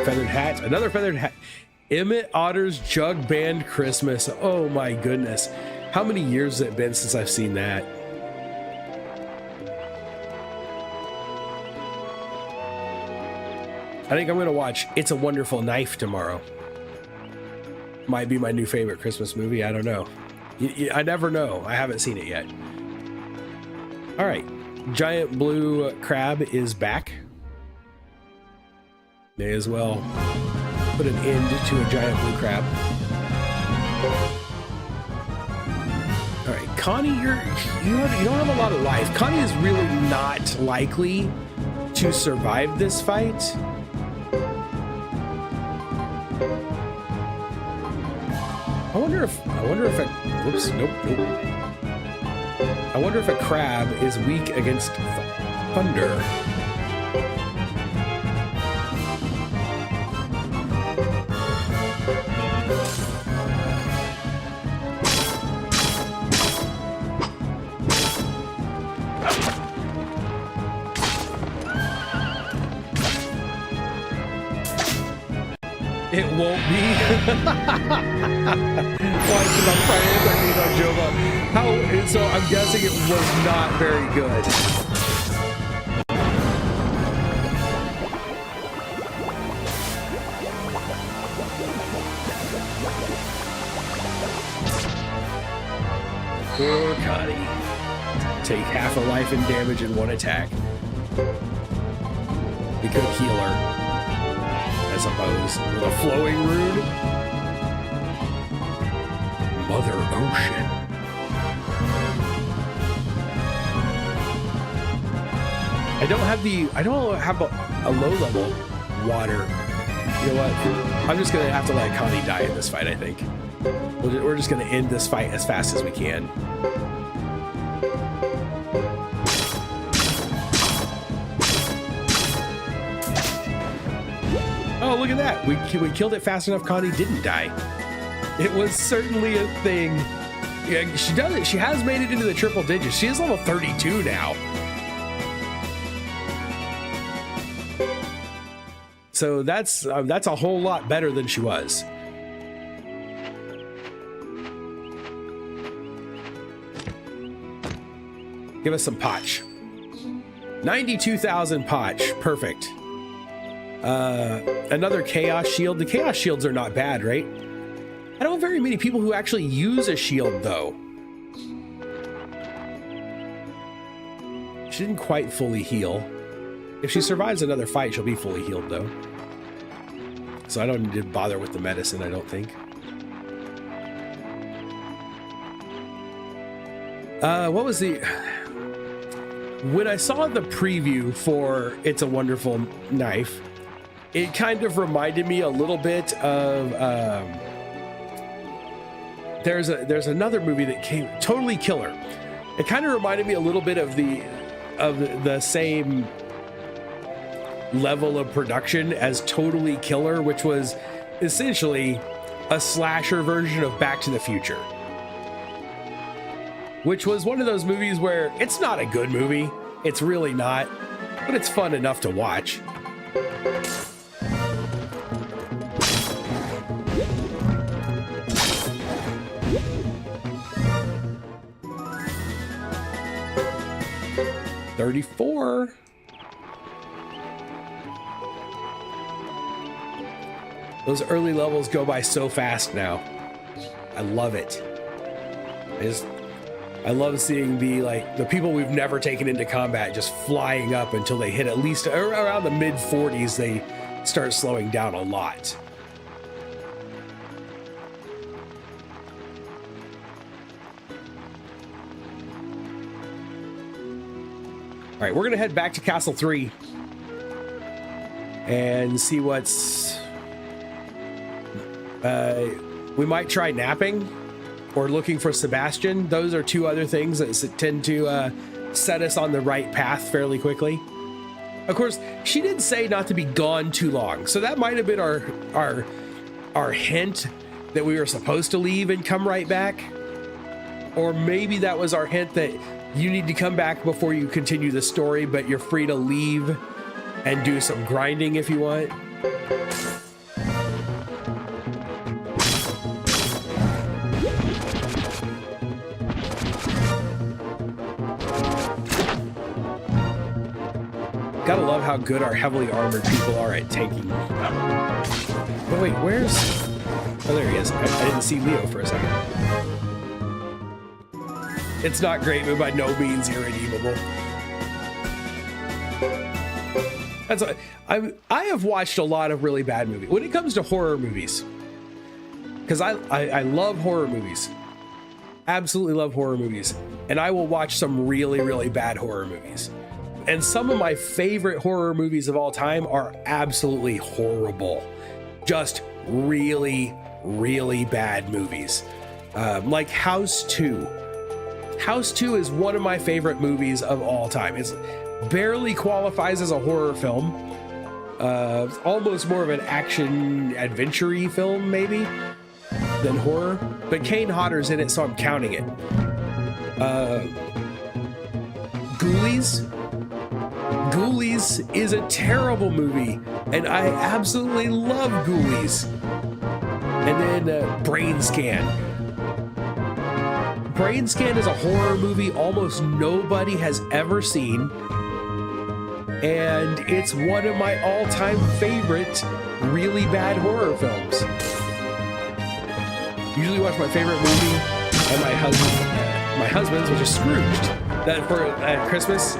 Feathered hat, another feathered hat. Emmett Otter's Jug Band Christmas. Oh my goodness. How many years has it been since I've seen that? I think I'm going to watch It's a Wonderful Knife tomorrow. Might be my new favorite Christmas movie. I don't know. I never know. I haven't seen it yet. All right. Giant blue crab is back. May as well put an end to a giant blue crab. All right, Connie, you don't have a lot of life. Connie is really not likely to survive this fight. I wonder if whoops, nope. I wonder if a crab is weak against thunder. It won't be. Why? Because I'm trying to beat on Jova. How? So I'm guessing it was not very good. Poor Connie. Take half a life in damage in one attack. We could heal her. I suppose, with a flowing rune. Mother Ocean. I don't have a low level water. You know what? I'm just gonna have to let Connie die in this fight, I think. We're just gonna end this fight as fast as we can. Oh, look at that. We killed it fast enough Connie didn't die. It was certainly a thing. Yeah, she does it. She has made it into the triple digits. She is level 32 now. So that's a whole lot better than she was. Give us some potch. 92,000 potch. Perfect. Another chaos shield. The chaos shields are not bad, right? I don't have very many people who actually use a shield, though. She didn't quite fully heal. If she survives another fight, she'll be fully healed, though. So I don't need to bother with the medicine, I don't think. What was the... When I saw the preview for It's a Wonderful Knife, it kind of reminded me a little bit of there's another movie that came, Totally Killer. It kind of reminded me a little bit of the same level of production as Totally Killer, which was essentially a slasher version of Back to the Future, which was one of those movies where it's not a good movie. It's really not, but it's fun enough to watch. $34. Those early levels go by so fast now. I love it. I love seeing the people we've never taken into combat just flying up until they hit at least around the mid 40s. They start slowing down a lot. All right, we're gonna head back to Castle 3 and see what's. We might try napping or looking for Sebastian. Those are two other things that tend to set us on the right path fairly quickly. Of course, she did say not to be gone too long, so that might have been our hint that we were supposed to leave and come right back. Or maybe that was our hint that you need to come back before you continue the story, but you're free to leave and do some grinding if you want. Gotta love how good our heavily armored people are at tanking. But wait, where's... Oh, there he is. I didn't see Leo for a second. It's not great, but by no means irredeemable. That's I have watched a lot of really bad movies. When it comes to horror movies, because I love horror movies. Absolutely love horror movies. And I will watch some really, really bad horror movies. And some of my favorite horror movies of all time are absolutely horrible. Just really, really bad movies. Like House 2. House 2 is one of my favorite movies of all time. It barely qualifies as a horror film. Almost more of an action adventure-y film, maybe, than horror. But Kane Hodder's in it, so I'm counting it. Ghoulies. Ghoulies is a terrible movie, and I absolutely love Ghoulies. And then Brain Scan. Brain Scan is a horror movie almost nobody has ever seen, and it's one of my all-time favorite really bad horror films. Usually watch my favorite movie and my husband's, which is Scrooged, that for at Christmas.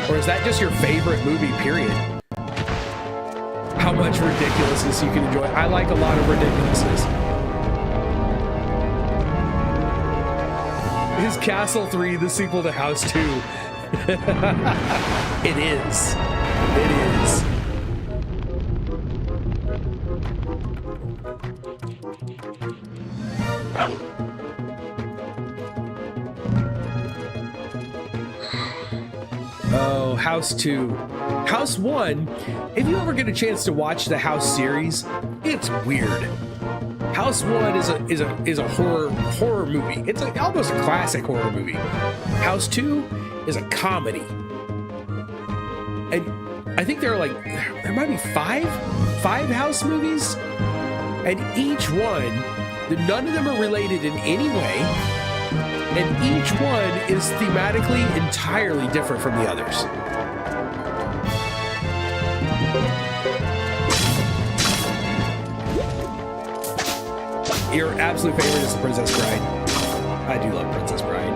Or is that just your favorite movie, period? How much ridiculousness you can enjoy. I like a lot of ridiculousness. Is Castle 3 the sequel to House 2? It is. It is. Oh, House 2. House 1, if you ever get a chance to watch the House series, it's weird. House 1 is a horror movie. It's almost a classic horror movie. House 2 is a comedy. And I think there might be five House movies, and each one, none of them are related in any way, and each one is thematically entirely different from the others. Your absolute favorite is The Princess Bride. I do love Princess Bride.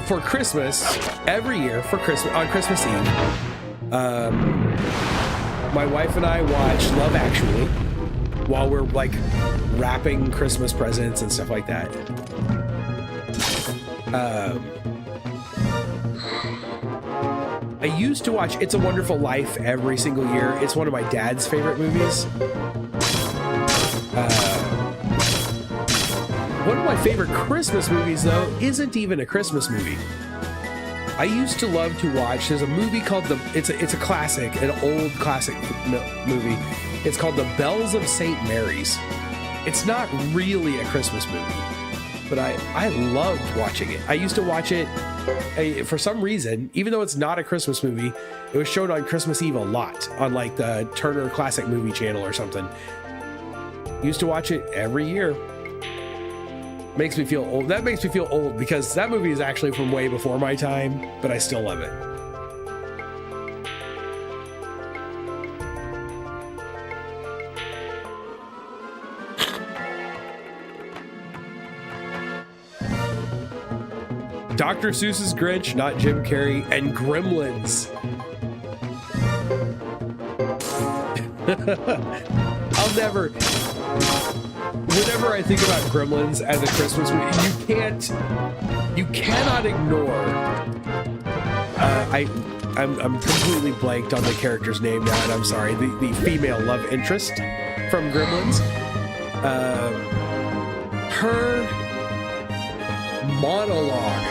For Christmas, every year on Christmas Eve, my wife and I watch Love Actually while we're like wrapping Christmas presents and stuff like that. I used to watch It's a Wonderful Life every single year. It's one of my dad's favorite movies. One of my favorite Christmas movies, though, isn't even a Christmas movie. I used to love to watch, there's a movie called it's a classic, an old classic movie. It's called The Bells of St. Mary's. It's not really a Christmas movie, but I loved watching it. I used to watch it for some reason, even though it's not a Christmas movie. It was shown on Christmas Eve a lot on like the Turner Classic Movie Channel or something. Used to watch it every year. Makes me feel old. That makes me feel old because that movie is actually from way before my time, but I still love it. Dr. Seuss's Grinch, not Jim Carrey, and Gremlins. Whenever I think about Gremlins as a Christmas movie, you cannot ignore. I'm completely blanked on the character's name now, and I'm sorry. The female love interest from Gremlins. Her monologue,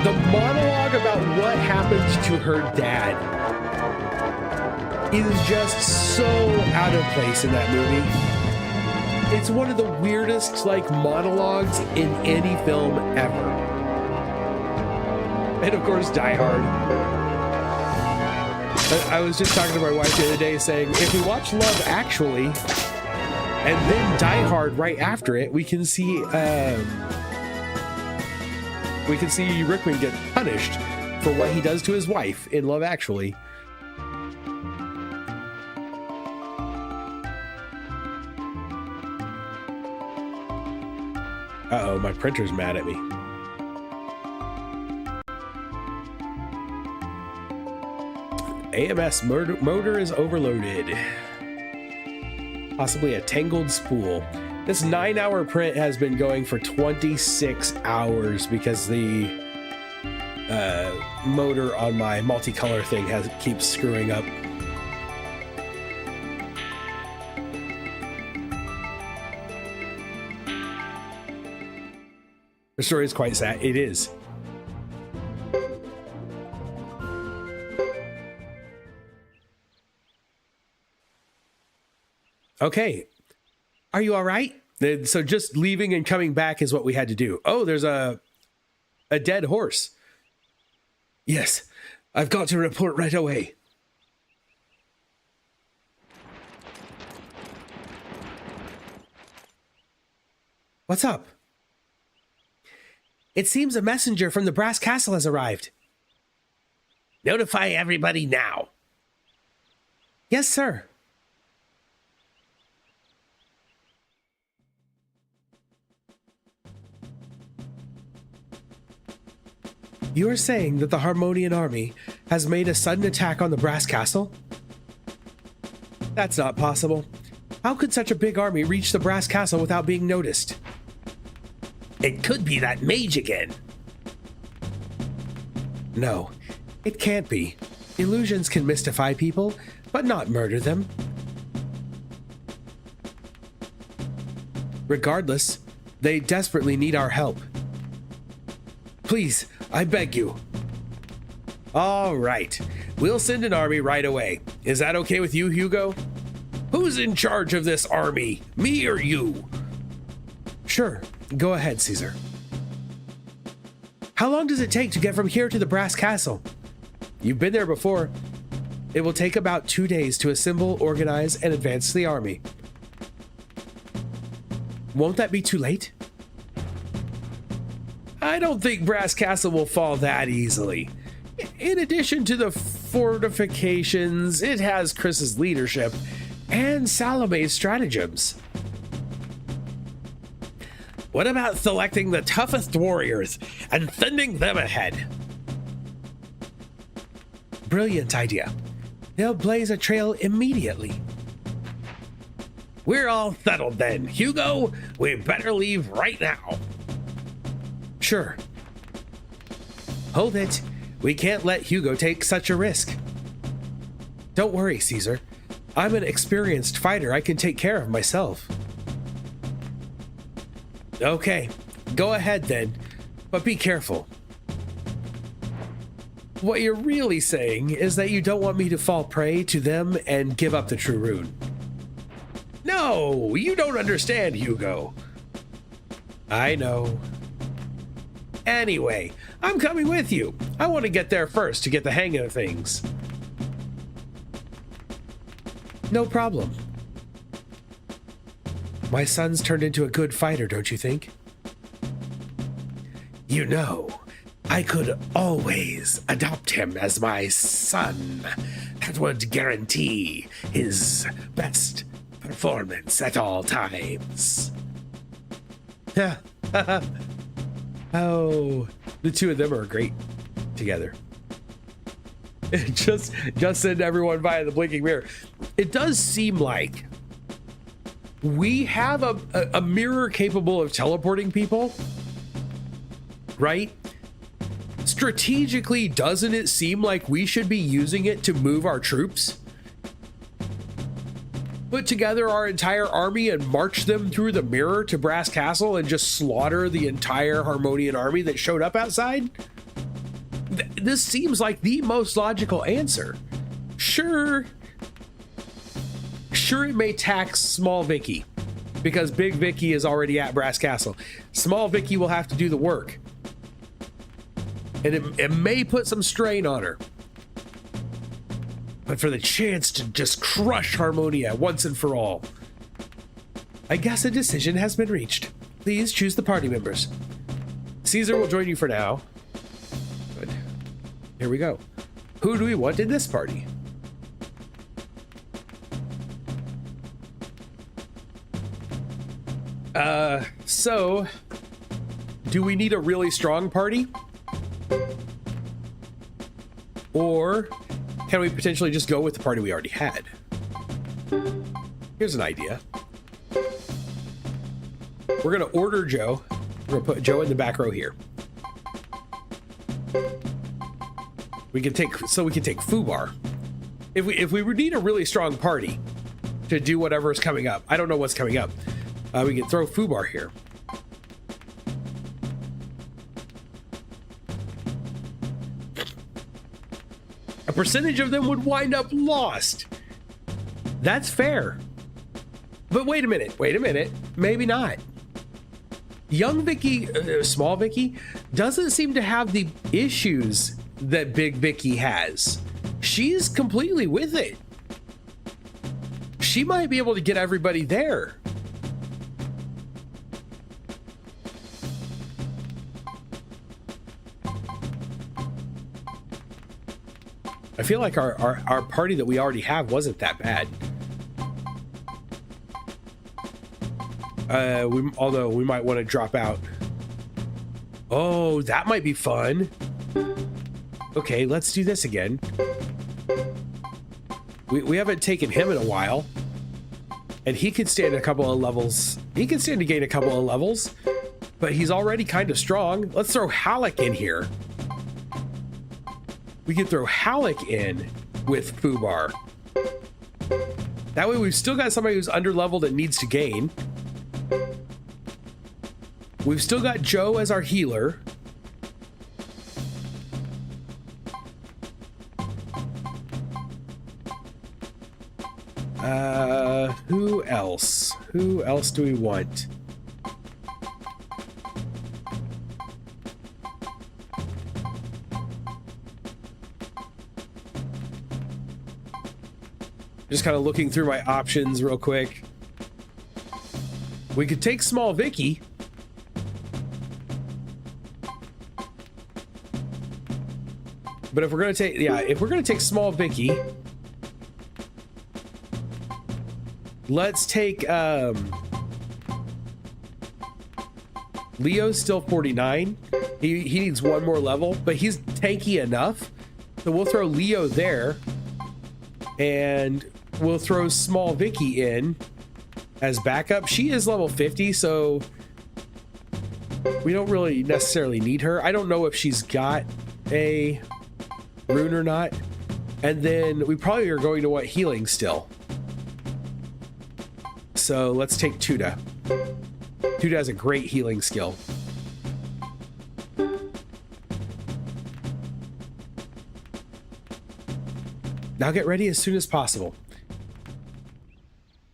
the monologue about what happened to her dad, is just so out of place in that movie. It's one of the weirdest like monologues in any film ever. And of course, Die Hard. I was just talking to my wife the other day saying, if we watch Love Actually and then Die Hard right after it, we can see Rickman get punished for what he does to his wife in Love Actually. Uh-oh, my printer's mad at me. AMS motor is overloaded. Possibly a tangled spool. This 9-hour print has been going for 26 hours because the motor on my multicolor thing keeps screwing up. The story is quite sad. It is. Okay. Are you all right? So just leaving and coming back is what we had to do. Oh, there's a dead horse. Yes, I've got to report right away. What's up? It seems a messenger from the Brass Castle has arrived. Notify everybody now. Yes, sir. You are saying that the Harmonian army has made a sudden attack on the Brass Castle? That's not possible. How could such a big army reach the Brass Castle without being noticed? It could be that mage again. No, it can't be. Illusions can mystify people, but not murder them. Regardless, they desperately need our help. Please, I beg you. All right, we'll send an army right away. Is that okay with you, Hugo? Who's in charge of this army, me or you? Sure, go ahead, Caesar. How long does it take to get from here to the Brass Castle? You've been there before. It will take about 2 days to assemble, organize, and advance the army. Won't that be too late? I don't think Brass Castle will fall that easily. In addition to the fortifications, it has Chris's leadership and Salome's stratagems. What about selecting the toughest warriors and sending them ahead? Brilliant idea. They'll blaze a trail immediately. We're all settled then. Hugo, we better leave right now. Sure. Hold it. We can't let Hugo take such a risk. Don't worry, Caesar. I'm an experienced fighter. I can take care of myself. Okay, go ahead then, but be careful. What you're really saying is that you don't want me to fall prey to them and give up the true rune. No, you don't understand, Hugo. I know. Anyway, I'm coming with you. I want to get there first to get the hang of things. No problem. My son's turned into a good fighter, don't you think? You know, I could always adopt him as my son. That would guarantee his best performance at all times. Oh, the two of them are great together. Just send everyone via the blinking mirror. It does seem like we have a mirror capable of teleporting people, right? Strategically, doesn't it seem like we should be using it to move our troops? put together our entire army and march them through the mirror to Brass Castle and just slaughter the entire Harmonian army that showed up outside? This seems like the most logical answer. Sure, it may tax Small Vicky because Big Vicky is already at Brass Castle. Small Vicky will have to do the work, and it may put some strain on her. But for the chance to just crush Harmonia once and for all, I guess a decision has been reached. Please choose the party members. Caesar will join you for now. Good. Here we go. Who do we want in this party? So, do we need a really strong party? Or can we potentially just go with the party we already had? Here's an idea. We're gonna order Joe. We're gonna put Joe in the back row here. We can take Fubar. If we need a really strong party to do whatever is coming up, I don't know what's coming up. We can throw Fubar here. A percentage of them would wind up lost. That's fair. But wait a minute. Maybe not. Young Vicky, Small Vicky, doesn't seem to have the issues that Big Vicky has. She's completely with it. She might be able to get everybody there. I feel like our party that we already have wasn't that bad. Although we might want to drop out. Oh, that might be fun. Okay, let's do this again. We haven't taken him in a while. And he could stand a couple of levels. He can stand to gain a couple of levels. But he's already kind of strong. Let's throw Halleck in here. We can throw Halleck in with Fubar. That way we've still got somebody who's under-leveled and needs to gain. We've still got Joe as our healer. Who else? Who else do we want? Just kind of looking through my options real quick. We could take Small Vicky. But if we're gonna take Small Vicky, let's take Leo's still 49. He needs one more level, but he's tanky enough. So we'll throw Leo there. And we'll throw Small Vicky in as backup. She is level 50, so we don't really necessarily need her. I don't know if she's got a rune or not. And then we probably are going to want healing still. So let's take Tuda. Tuda has a great healing skill. Now get ready as soon as possible.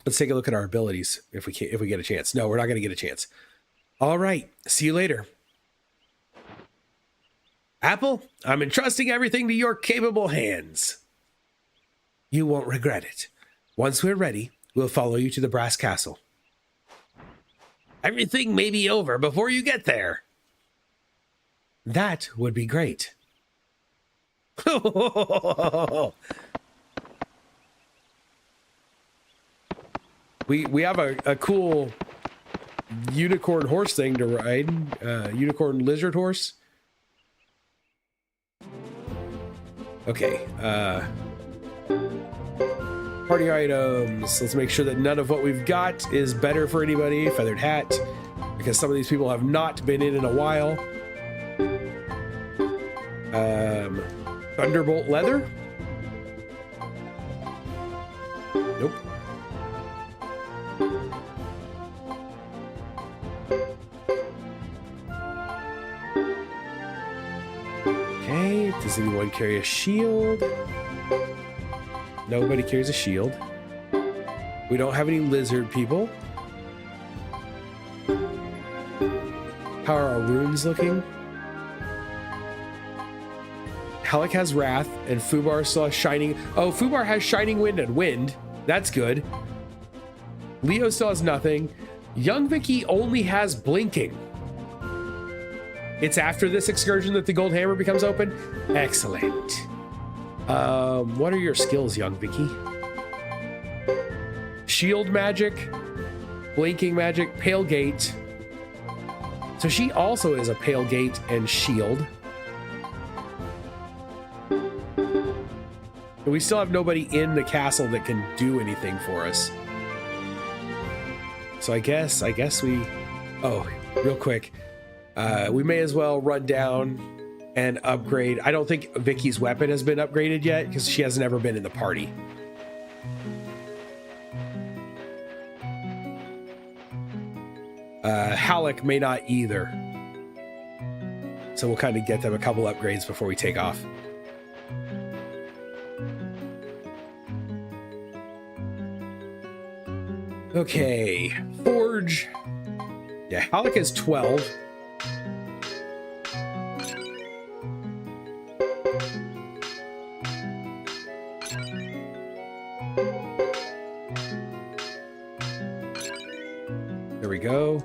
Let's take a look at our abilities if we get a chance. No, we're not going to get a chance. All right. See you later. Apple, I'm entrusting everything to your capable hands. You won't regret it. Once we're ready, we'll follow you to the Brass Castle. Everything may be over before you get there. That would be great. We have a cool unicorn horse thing to ride. Unicorn lizard horse. Okay. Party items. Let's make sure that none of what we've got is better for anybody. Feathered hat. Because some of these people have not been in a while. Thunderbolt leather. Nope. Okay, does anyone carry a shield? Nobody carries a shield. We don't have any lizard people. How are our runes looking? Halleck has Wrath, and Fubar still has Shining. Oh, Fubar has Shining Wind and Wind. That's good. Leo still has nothing. Young Vicky only has Blinking. It's after this excursion that the gold hammer becomes open? Excellent. What are your skills, Young Vicky? Shield magic, blinking magic, pale gate. So she also is a pale gate and shield. But we still have nobody in the castle that can do anything for us. So I guess we, oh, real quick. We may as well run down and upgrade. I don't think Vicky's weapon has been upgraded yet because she has never been in the party. Halleck may not either. So we'll kind of get them a couple upgrades before we take off. Okay, Forge. Yeah, Halleck is 12. There we go.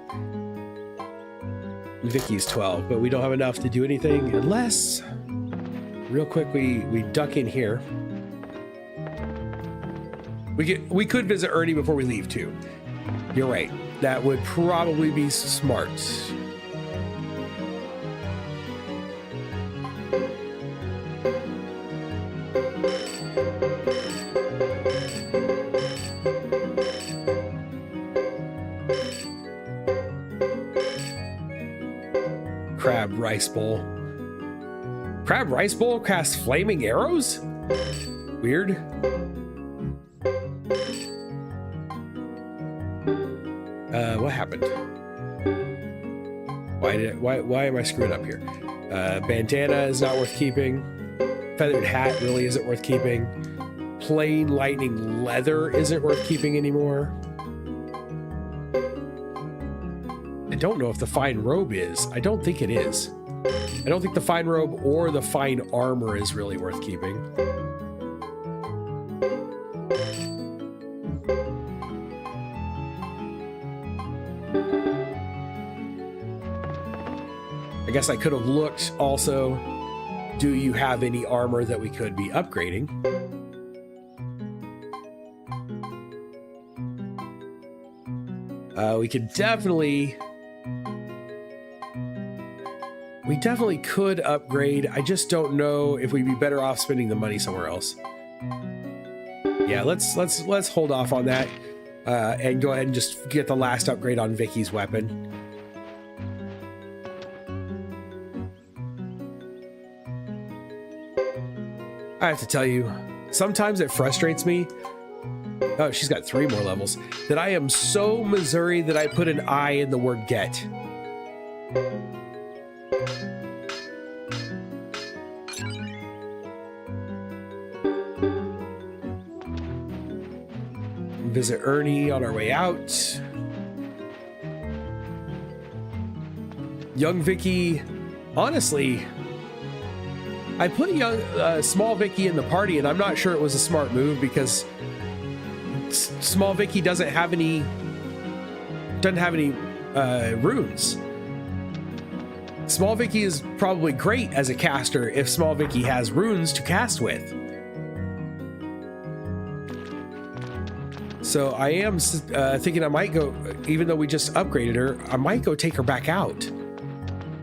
Vicky's 12, but we don't have enough to do anything unless, real quick, we duck in here. We could visit Ernie before we leave too. You're right. That would probably be smart. Crab Rice Bowl. Crab Rice Bowl casts flaming arrows? Weird. What happened? Why am I screwing up here? Bandana is not worth keeping. Feathered hat really isn't worth keeping. Plain lightning leather isn't worth keeping anymore. I don't know if the fine robe is. I don't think it is. I don't think the fine robe or the fine armor is really worth keeping. I guess I could have looked also, do you have any armor that we could be upgrading? We could definitely... We definitely could upgrade. I just don't know if we'd be better off spending the money somewhere else. Yeah, let's hold off on that and go ahead and just get the last upgrade on Vicky's weapon. I have to tell you, sometimes it frustrates me. Oh, she's got 3 more levels. That I am so Missouri that I put an I in the word get. Visit Ernie on our way out. Young Vicky, honestly, I put small Vicky in the party, and I'm not sure it was a smart move because small Vicky doesn't have any runes. Small Vicky is probably great as a caster if small Vicky has runes to cast with. So I am thinking I might go, even though we just upgraded her, I might go take her back out.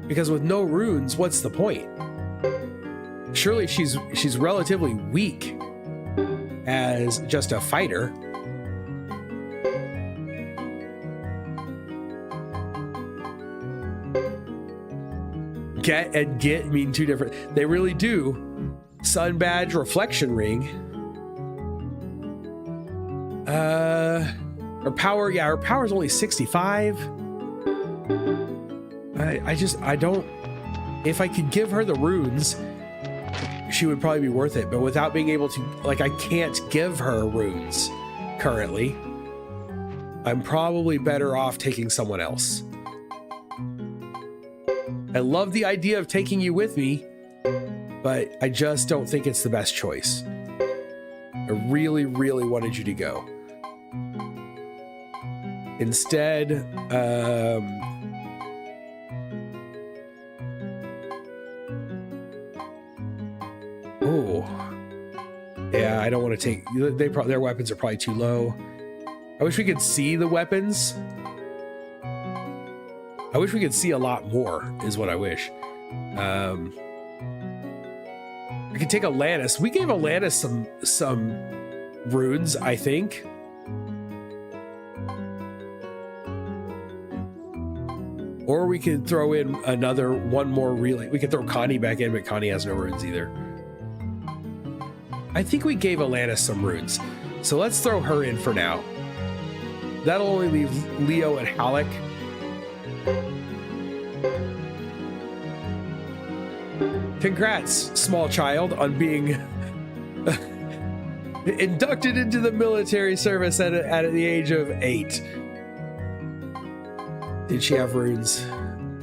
Because with no runes, what's the point? Surely she's relatively weak as just a fighter. Get and get mean 2 different. They really do. Sun badge, reflection ring. Her power, yeah, her power is only 65. I don't. If I could give her the runes, she would probably be worth it, but without being able to, like, I can't give her runes currently. I'm probably better off taking someone else. I love the idea of taking you with me, but I just don't think it's the best choice. I really, really wanted you to go. Instead, oh, yeah, I don't want to take, their weapons are probably too low. I wish we could see the weapons. I wish we could see a lot more, is what I wish. We could take Alanis. We gave Alanis some runes, I think. Or we could throw in one more relay. We could throw Connie back in, but Connie has no runes either. I think we gave Alanis some runes. So let's throw her in for now. That'll only leave Leo and Halleck. Congrats, small child, on being inducted into the military service at the age of 8. Did she have runes?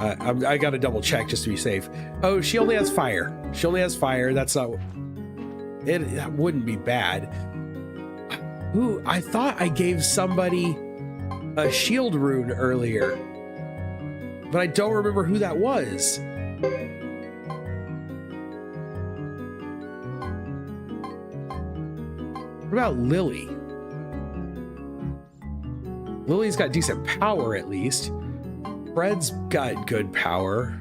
I gotta double check just to be safe. Oh, she only has fire. She only has fire. That's not... It wouldn't be bad. Ooh, I thought I gave somebody a shield rune earlier, but I don't remember who that was. What about Lily? Lily's got decent power, at least. Fred's got good power.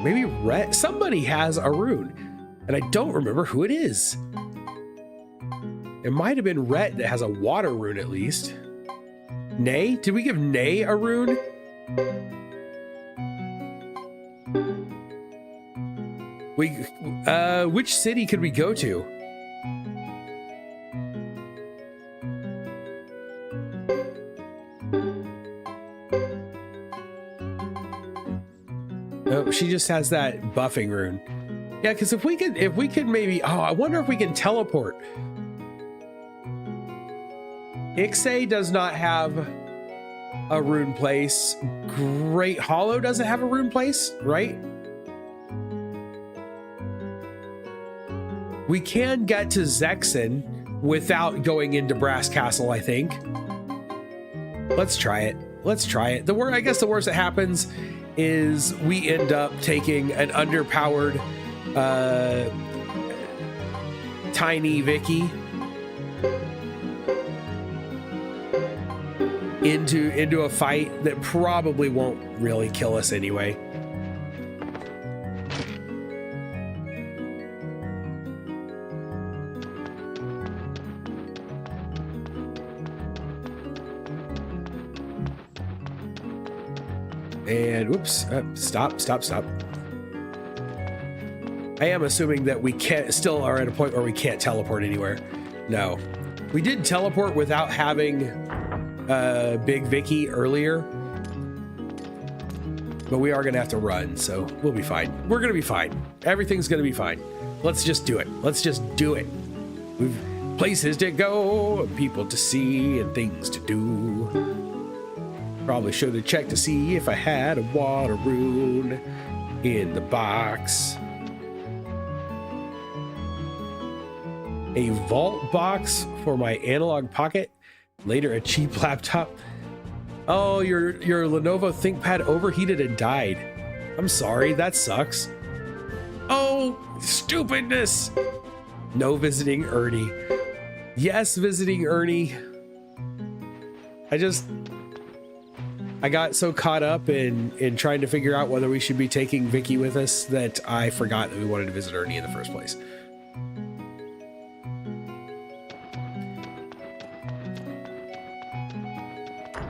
Maybe Rhett. Somebody has a rune, and I don't remember who it is. It might have been Rhett that has a water rune, at least. Nay? Did we give Nay a rune? Which city could we go to? Oh, she just has that buffing rune. Yeah, because if we could maybe, oh, I wonder if we can teleport. Ixay does not have a rune place. Great Hollow doesn't have a rune place, right? We can get to Zexen without going into Brass Castle, I think. Let's try it. Let's try it. I guess the worst that happens is we end up taking an underpowered tiny Vicky into a fight that probably won't really kill us anyway. And whoops, stop. I am assuming that we still are at a point where we can't teleport anywhere. No, we did teleport without having Big Vicky earlier, but we are gonna have to run, so we'll be fine. We're gonna be fine. Everything's gonna be fine. Let's just do it. Let's just do it. We've places to go, people to see, and things to do. Probably should have checked to see if I had a water rune in the box. A vault box for my analog pocket. Later, a cheap laptop. Oh, your Lenovo ThinkPad overheated and died. I'm sorry, that sucks. Oh, stupidness. No visiting Ernie. Yes, visiting Ernie. I got so caught up in trying to figure out whether we should be taking Vicky with us that I forgot that we wanted to visit Ernie in the first place.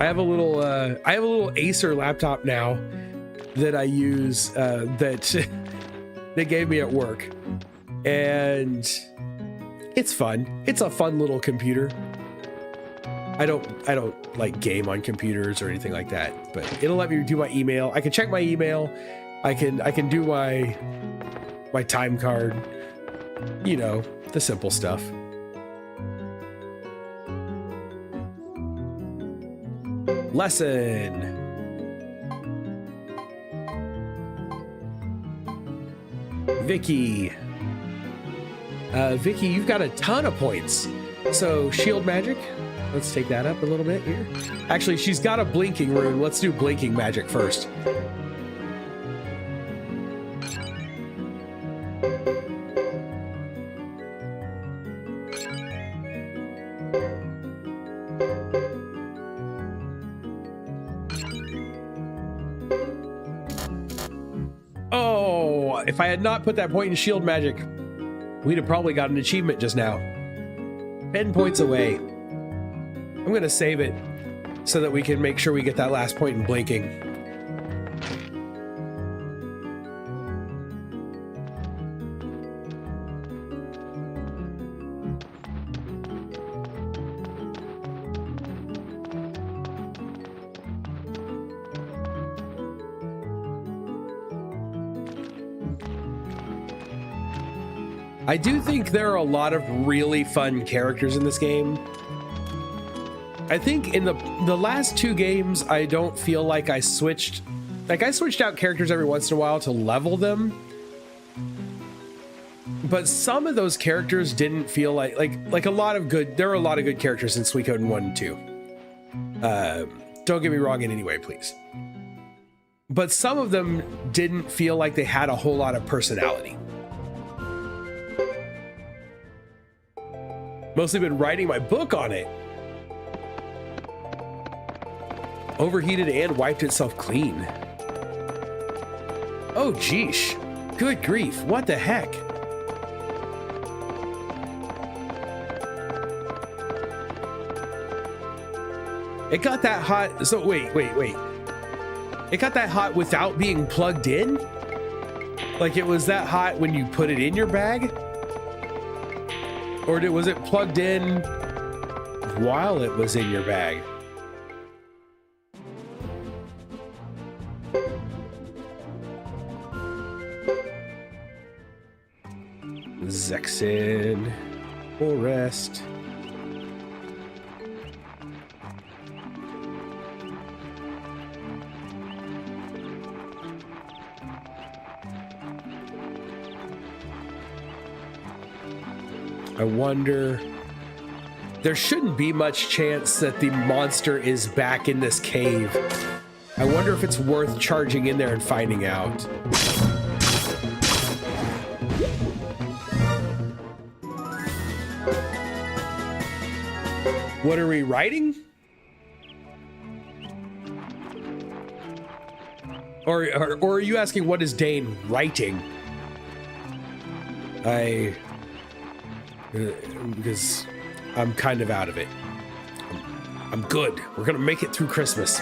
I have a little Acer laptop now that I use that they gave me at work, and It's fun. It's a fun little computer. I don't like game on computers or anything like that, but it'll let me do my email. I can check my email. I can do my time card. You know, the simple stuff. Lesson. Vicky. Vicky, you've got a ton of points. So shield magic. Let's take that up a little bit here. Actually, she's got a blinking rune. Let's do blinking magic first. Oh, if I had not put that point in shield magic, we'd have probably got an achievement just now. 10 points away. I'm going to save it so that we can make sure we get that last point in blinking. I do think there are a lot of really fun characters in this game. I think in the last two games, I don't feel like I switched out characters every once in a while to level them. But some of those characters didn't feel like a lot of good, there are a lot of good characters in Suikoden 1 and 2. Don't get me wrong in any way, please. But some of them didn't feel like they had a whole lot of personality. Mostly been writing my book on it. Overheated and wiped itself clean. Oh, geesh. Good grief. What the heck? It got that hot. So wait. It got that hot without being plugged in? Like it was that hot when you put it in your bag? Or was it plugged in while it was in your bag? Zexin, Forest. I wonder, there shouldn't be much chance that the monster is back in this cave. I wonder if it's worth charging in there and finding out. What are we writing? Or are you asking what is Dane writing? Because I'm kind of out of it. I'm good. We're gonna make it through Christmas.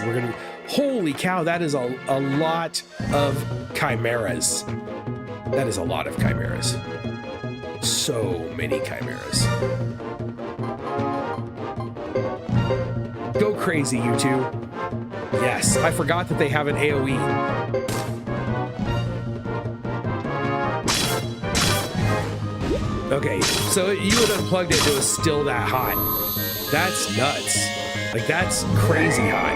Holy cow, that is a lot of chimeras. That is a lot of chimeras. So many chimeras. Go crazy, you two. Yes, I forgot that they have an AoE. Okay, so you had unplugged it, it was still that hot. That's nuts. Like, that's crazy hot.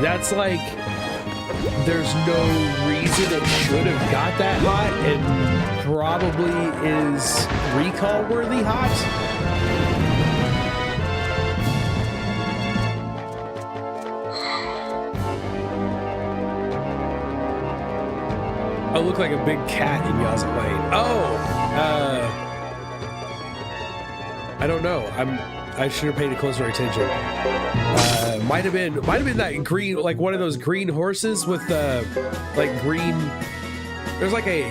That's like, there's no reason it should have got that hot and probably is recall worthy hot. I look like a big cat in Yaza Lane. Oh, I don't know. I should have paid closer attention. Might have been that green, like one of those green horses with like green. There's like a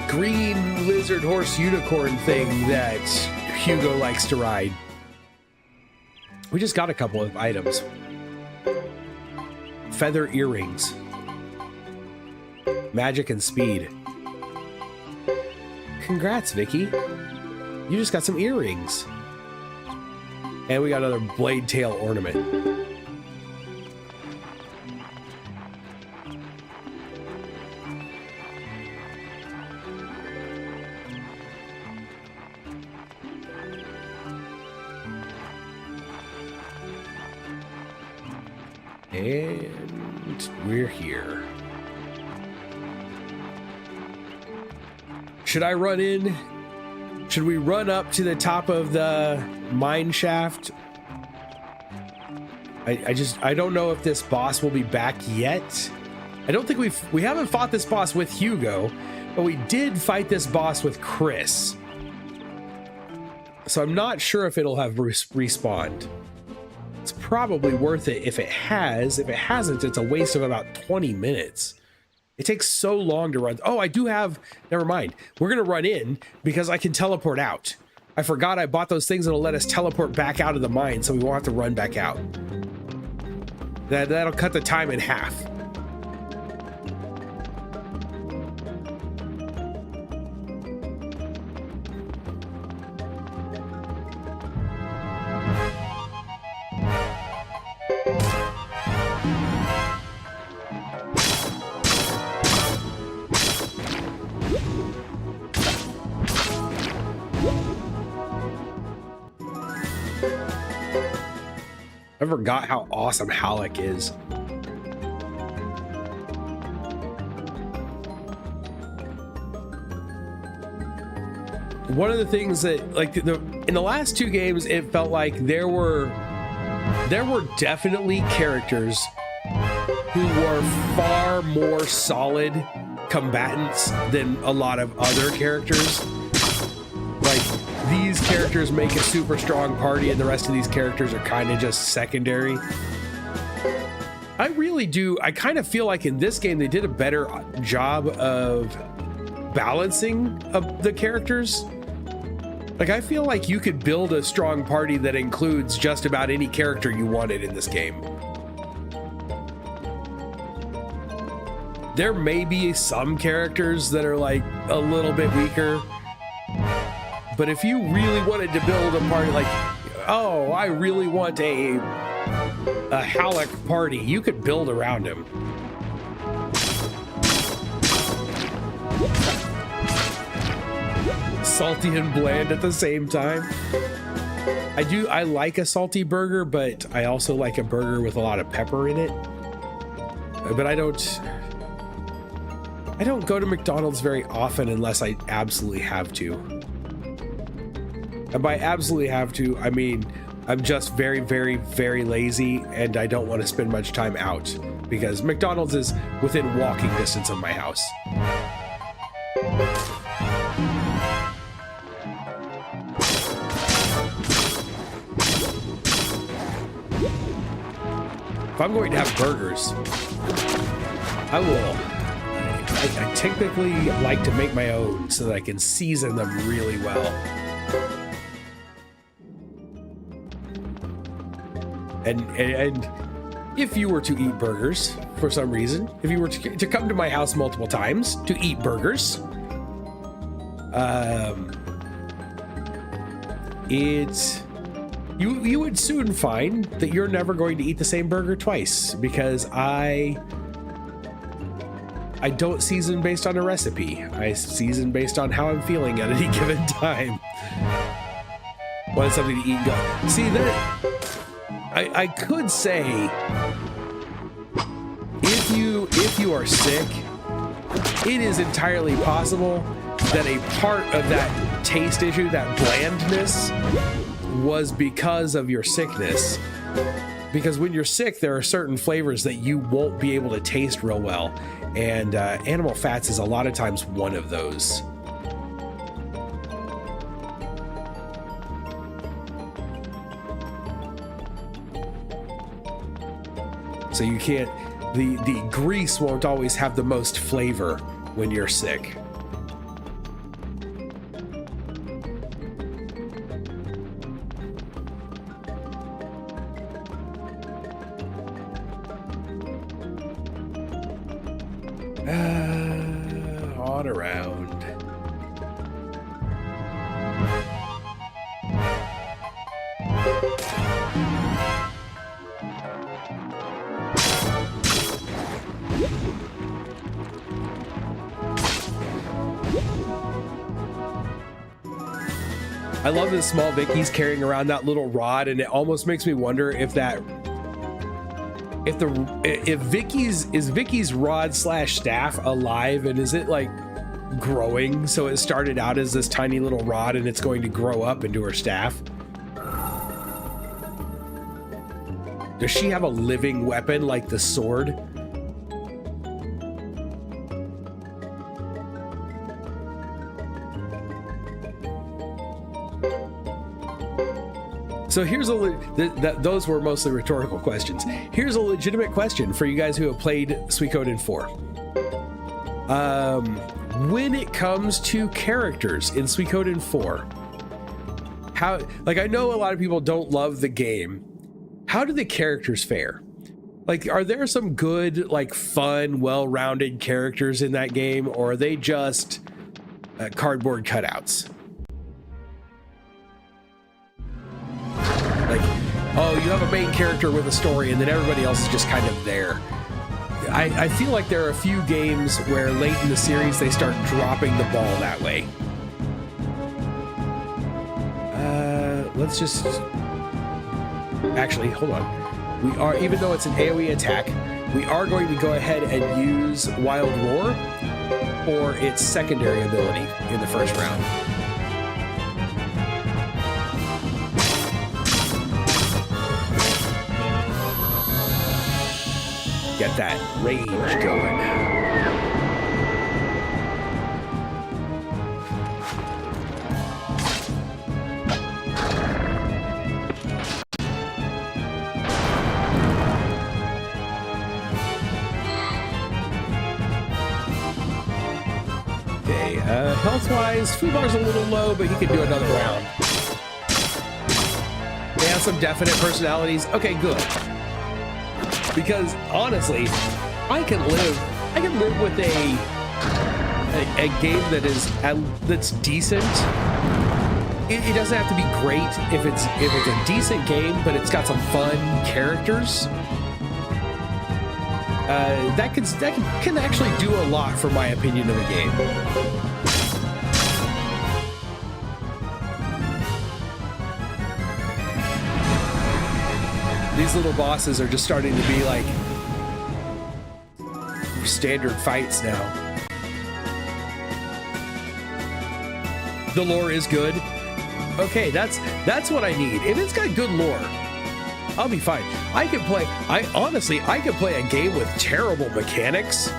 green lizard horse unicorn thing that Hugo likes to ride. We just got a couple of items. Feather earrings. Magic and speed. congrats, Vicky. You just got some earrings. And we got another blade tail ornament. And we're here. Should I run in? Should we run up to the top of the mine shaft? I don't know if this boss will be back yet. I don't think we haven't fought this boss with Hugo, but we did fight this boss with Chris. So I'm not sure if it'll have respawned. It's probably worth it if it has. If it hasn't, it's a waste of about 20 minutes. It takes so long to run. Oh, I do have, never mind. We're going to run in because I can teleport out. I forgot I bought those things that'll let us teleport back out of the mine, so we won't have to run back out. That'll cut the time in half. I forgot how awesome Halleck is. One of the things that, like, in the last two games, it felt like there were definitely characters who were far more solid combatants than a lot of other characters. Like, these characters make a super strong party and the rest of these characters are kind of just secondary. I really do. I kind of feel like in this game they did a better job of balancing of the characters. Like, I feel like you could build a strong party that includes just about any character you wanted in this game. There may be some characters that are like a little bit weaker. But if you really wanted to build a party, like, oh, I really want a Halleck party, you could build around him. Salty and bland at the same time. I like a salty burger, but I also like a burger with a lot of pepper in it. But I don't go to McDonald's very often unless I absolutely have to. And by absolutely have to, I mean, I'm just very, very, very lazy and I don't want to spend much time out because McDonald's is within walking distance of my house. If I'm going to have burgers, I typically like to make my own so that I can season them really well. And if you were to eat burgers for some reason, if you were to come to my house multiple times to eat burgers, you would soon find that you're never going to eat the same burger twice because I don't season based on a recipe. I season based on how I'm feeling at any given time. Want something to eat and go. See, that I could say if you are sick, it is entirely possible that a part of that taste issue, that blandness, was because of your sickness. Because when you're sick, there are certain flavors that you won't be able to taste real well. And animal fats is a lot of times one of those. So you can't, the grease won't always have the most flavor when you're sick. On around. I love this small Vicky's carrying around that little rod, and it almost makes me wonder if Vicky's rod slash staff alive, and is it like growing? So it started out as this tiny little rod and it's going to grow up into her staff. Does she have a living weapon like the sword? So here's those were mostly rhetorical questions. Here's a legitimate question for you guys who have played Suikoden 4. When it comes to characters in Suikoden 4, I know a lot of people don't love the game. How do the characters fare? Like, are there some good, like, fun, well-rounded characters in that game, or are they just cardboard cutouts? Like, oh, you have a main character with a story, and then everybody else is just kind of there. I feel like there are a few games where late in the series they start dropping the ball that way. Let's just... Actually, hold on. We are, even though it's an AoE attack, we are going to go ahead and use Wild Roar for its secondary ability in the first round. Get that rage going. Okay, health-wise, Fubar's a little low, but he could do another round. They have some definite personalities. Okay, good. Because honestly, I can live with a game that's decent. It doesn't have to be great if it's a decent game, but it's got some fun characters. That can actually do a lot for my opinion of a game. These little bosses are just starting to be like standard fights now. The lore is good. Okay, that's what I need. If it's got good lore, I'll be fine. I could play a game with terrible mechanics,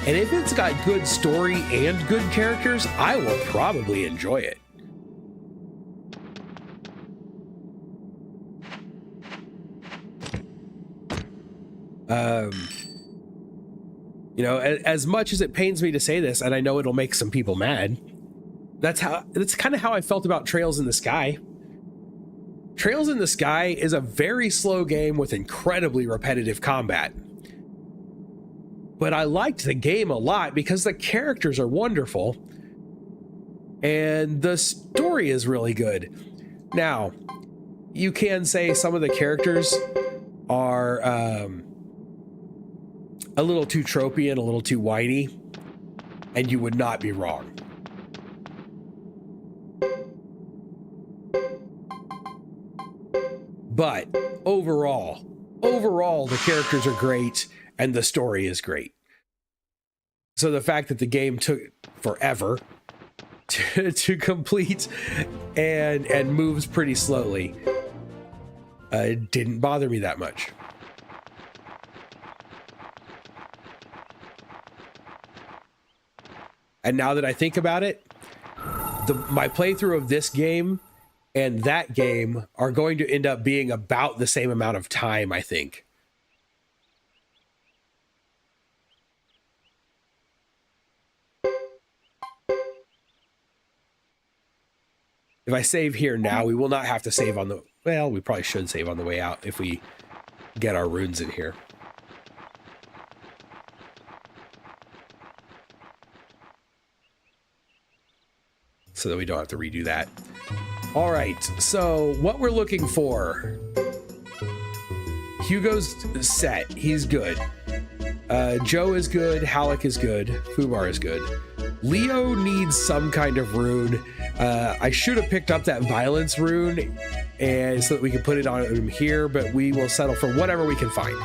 and if it's got good story and good characters, I will probably enjoy it. You know, as much as it pains me to say this, and I know it'll make some people mad, that's kind of how I felt about Trails in the Sky. Trails in the Sky is a very slow game with incredibly repetitive combat. But I liked the game a lot because the characters are wonderful and the story is really good. Now, you can say some of the characters are a little too tropey and a little too whiny, and you would not be wrong. But overall, the characters are great and the story is great. So the fact that the game took forever to complete and moves pretty slowly, it didn't bother me that much. And now that I think about it, my playthrough of this game and that game are going to end up being about the same amount of time, I think. If I save here now, we will not have to save on the... Well, we probably should save on the way out if we get our runes in here. So that we don't have to redo that. All right, so what we're looking for. Hugo's set. He's good. Joe is good. Halleck is good. Fubar is good. Leo needs some kind of rune. I should have picked up that violence rune and so that we can put it on him here, but we will settle for whatever we can find.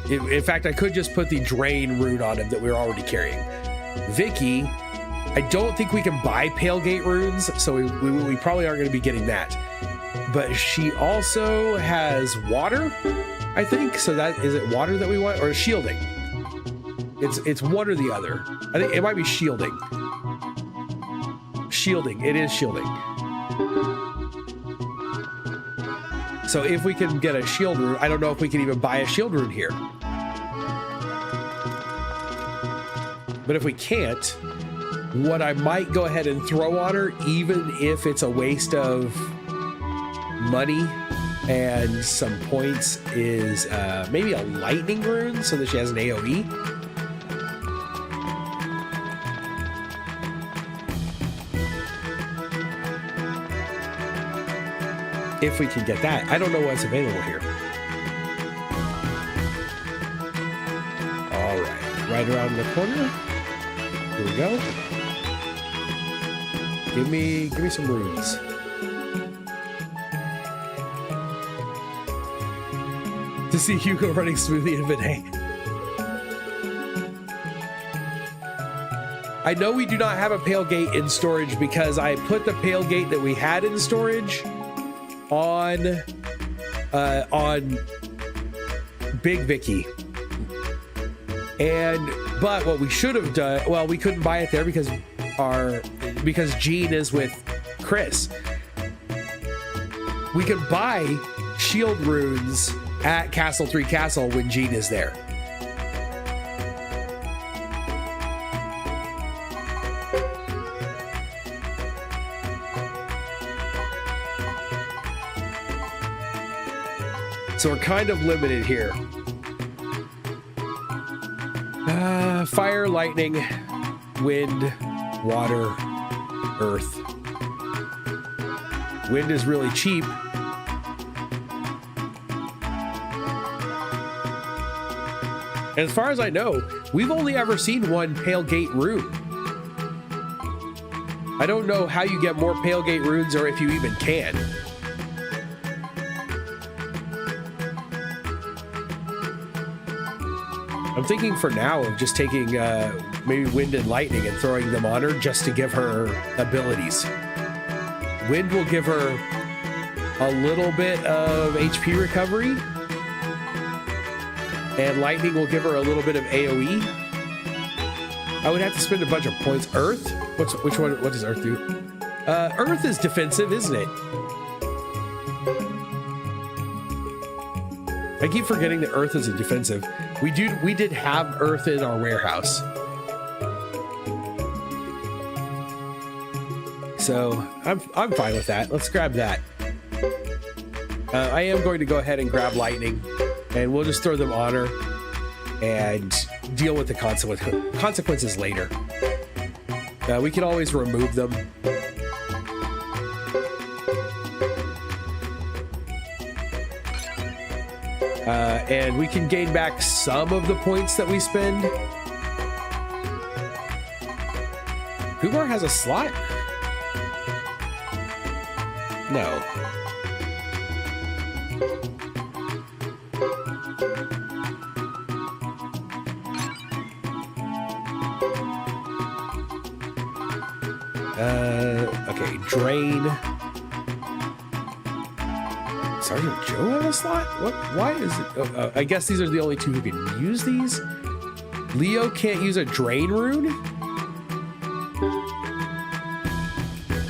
In fact, I could just put the drain rune on him that we're already carrying. Vicky, I don't think we can buy Palegate runes, so we probably aren't going to be getting that. But she also has water, I think. So that is it water that we want, or shielding? It's one or the other. I think it might be shielding. Shielding. It is shielding. So if we can get a shield rune, I don't know if we can even buy a shield rune here. But if we can't, what I might go ahead and throw on her, even if it's a waste of money and some points, is maybe a lightning rune so that she has an AoE. If we can get that. I don't know what's available here. All right, right around the corner. Here we go. Give me some runes. To see Hugo running smoothly in Bidet. I know we do not have a Palegate in storage because I put the Palegate that we had in storage on Big Vicky. But what we should have done, well, we couldn't buy it there because Jean is with Chris. We could buy shield runes at Castle 3 Castle when Jean is there. So we're kind of limited here. Fire, lightning, wind, water, earth. Wind is really cheap. And as far as I know, we've only ever seen one Palegate rune. I don't know how you get more Palegate runes or if you even can. I'm thinking for now of just taking maybe wind and lightning and throwing them on her just to give her abilities. Wind will give her a little bit of HP recovery, and lightning will give her a little bit of AoE. I would have to spend a bunch of points. Earth? Which one? What does Earth do? Earth is defensive, isn't it? I keep forgetting that Earth is a defensive. We did have Earth in our warehouse. So I'm fine with that. Let's grab that. I am going to go ahead and grab lightning, and we'll just throw them on her and deal with the consequences later. We can always remove them. And we can gain back some of the points that we spend. Kumar has a slot? No. Okay, drain. Sergeant Joe have a slot? What? Why is it? I guess these are the only two who can use these. Leo can't use a drain rune?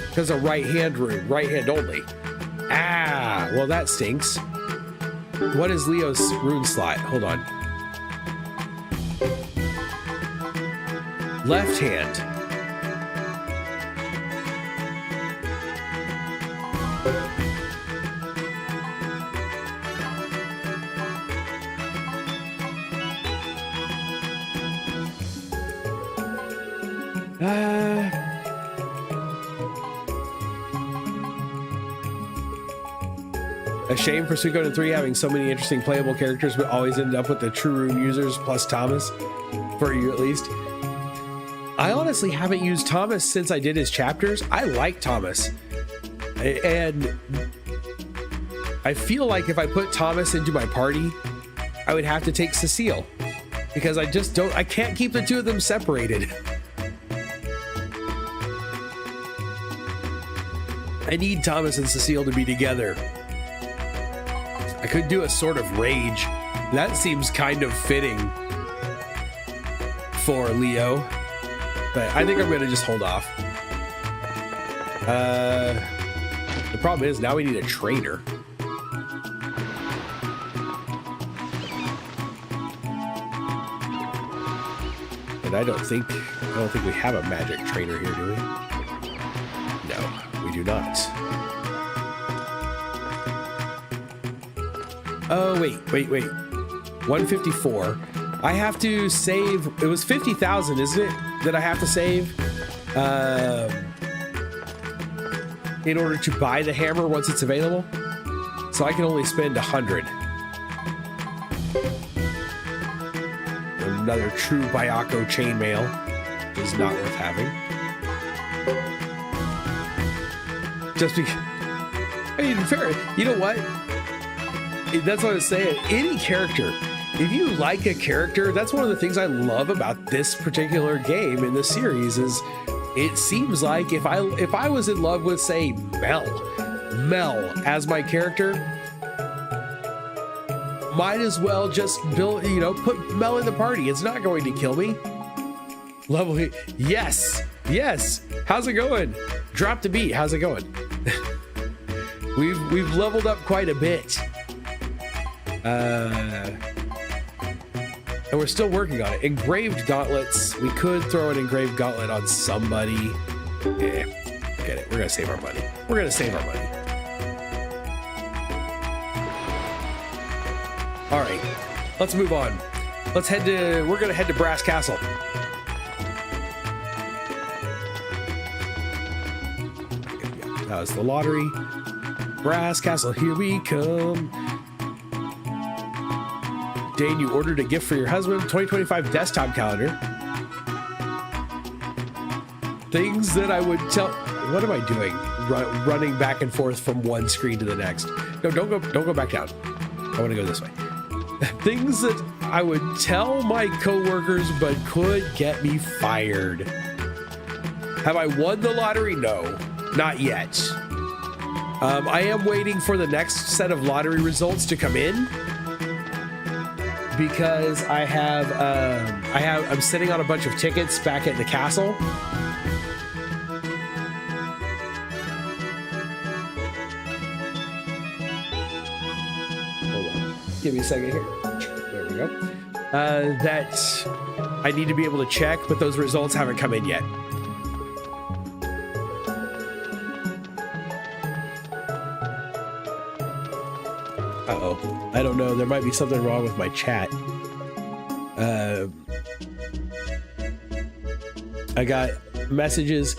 Because a right hand rune, right hand only. Ah, well that stinks. What is Leo's rune slot? Hold on. Left hand. A shame for Suikoden 3 having so many interesting playable characters, but always ended up with the true rune users plus Thomas, for you at least. I honestly haven't used Thomas since I did his chapters. I like Thomas. And I feel like if I put Thomas into my party, I would have to take Cecile. Because I can't keep the two of them separated. I need Thomas and Cecile to be together. I could do a sort of rage. That seems kind of fitting for Leo. But I think I'm going to just hold off. The problem is now we need a trainer. And I don't think we have a magic trainer here, do we? No, we do not. Oh, wait. 154. I have to save. It was 50,000, isn't it? That I have to save in order to buy the hammer once it's available. So I can only spend 100. Another true Bayako chainmail is not worth having. Just because, I mean, fair. You know what? That's what I was saying. Any character, if you like a character, that's one of the things I love about this particular game in the series is it seems like if I was in love with, say, Mel as my character, might as well just build, put Mel in the party. It's not going to kill me. Level, yes. How's it going? Drop the beat. How's it going? We've leveled up quite a bit. And we're still working on it. Engraved gauntlets. We could throw an engraved gauntlet on somebody. Yeah, get it. We're gonna save our money. All right, let's move on. We're gonna head to Brass Castle. That was the lottery. Brass Castle, here we come. Dane, you ordered a gift for your husband. 2025 desktop calendar. Things that I would tell. What am I doing? Running back and forth from one screen to the next. No, don't go back down. I want to go this way. Things that I would tell my coworkers but could get me fired. Have I won the lottery? No, not yet. I am waiting for the next set of lottery results to come in. Because I'm sitting on a bunch of tickets back at the castle. Hold on. Give me a second here. There we go. That I need to be able to check, but those results haven't come in yet. Uh-oh. I don't know. There might be something wrong with my chat. I got messages.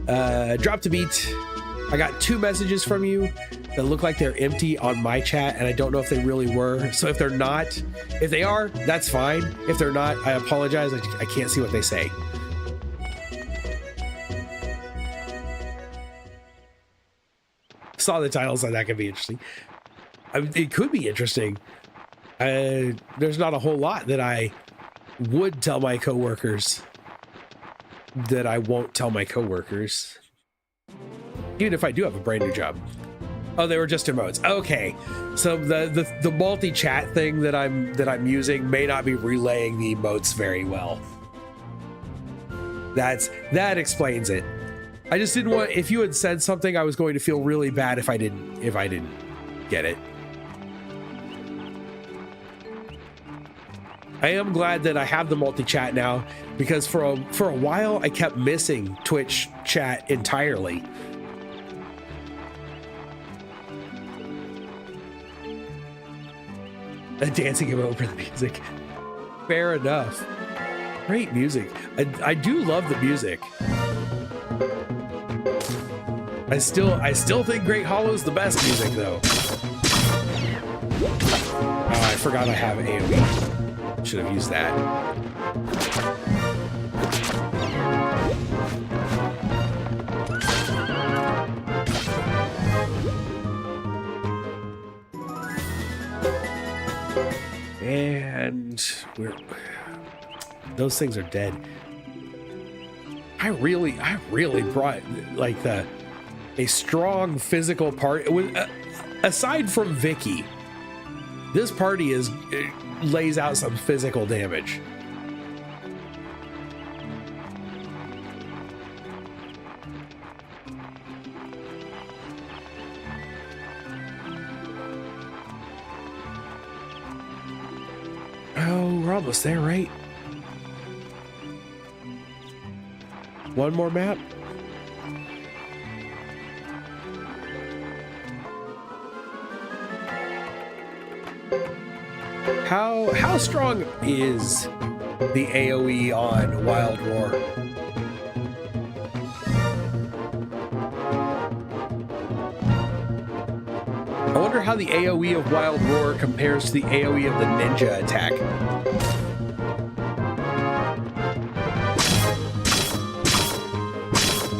Drop the beat. I got 2 messages from you that look like they're empty on my chat, and I don't know if they really were. So if they're not, if they are, that's fine. If they're not, I apologize. I can't see what they say. Saw the title, so that could be interesting. It could be interesting. There's not a whole lot that I would tell my coworkers that I won't tell my coworkers, even if I do have a brand new job. Oh, they were just emotes. Okay, so the multi-chat thing that I'm using may not be relaying the emotes very well. That explains it. I just didn't want. If you had said something, I was going to feel really bad if I didn't get it. I am glad that I have the multi-chat now, because for a while I kept missing Twitch chat entirely. A dancing emote for the music. Fair enough. Great music. I do love the music. I still think Great Hollow's the best music though. Oh, I forgot I have AoE. Should have used that. And those things are dead. I really brought like a strong physical part. Aside from Vicky, this party lays out some physical damage. Oh, we're almost there, right? One more map. How strong is the AoE on Wild Roar? I wonder how the AoE of Wild Roar compares to the AoE of the ninja attack.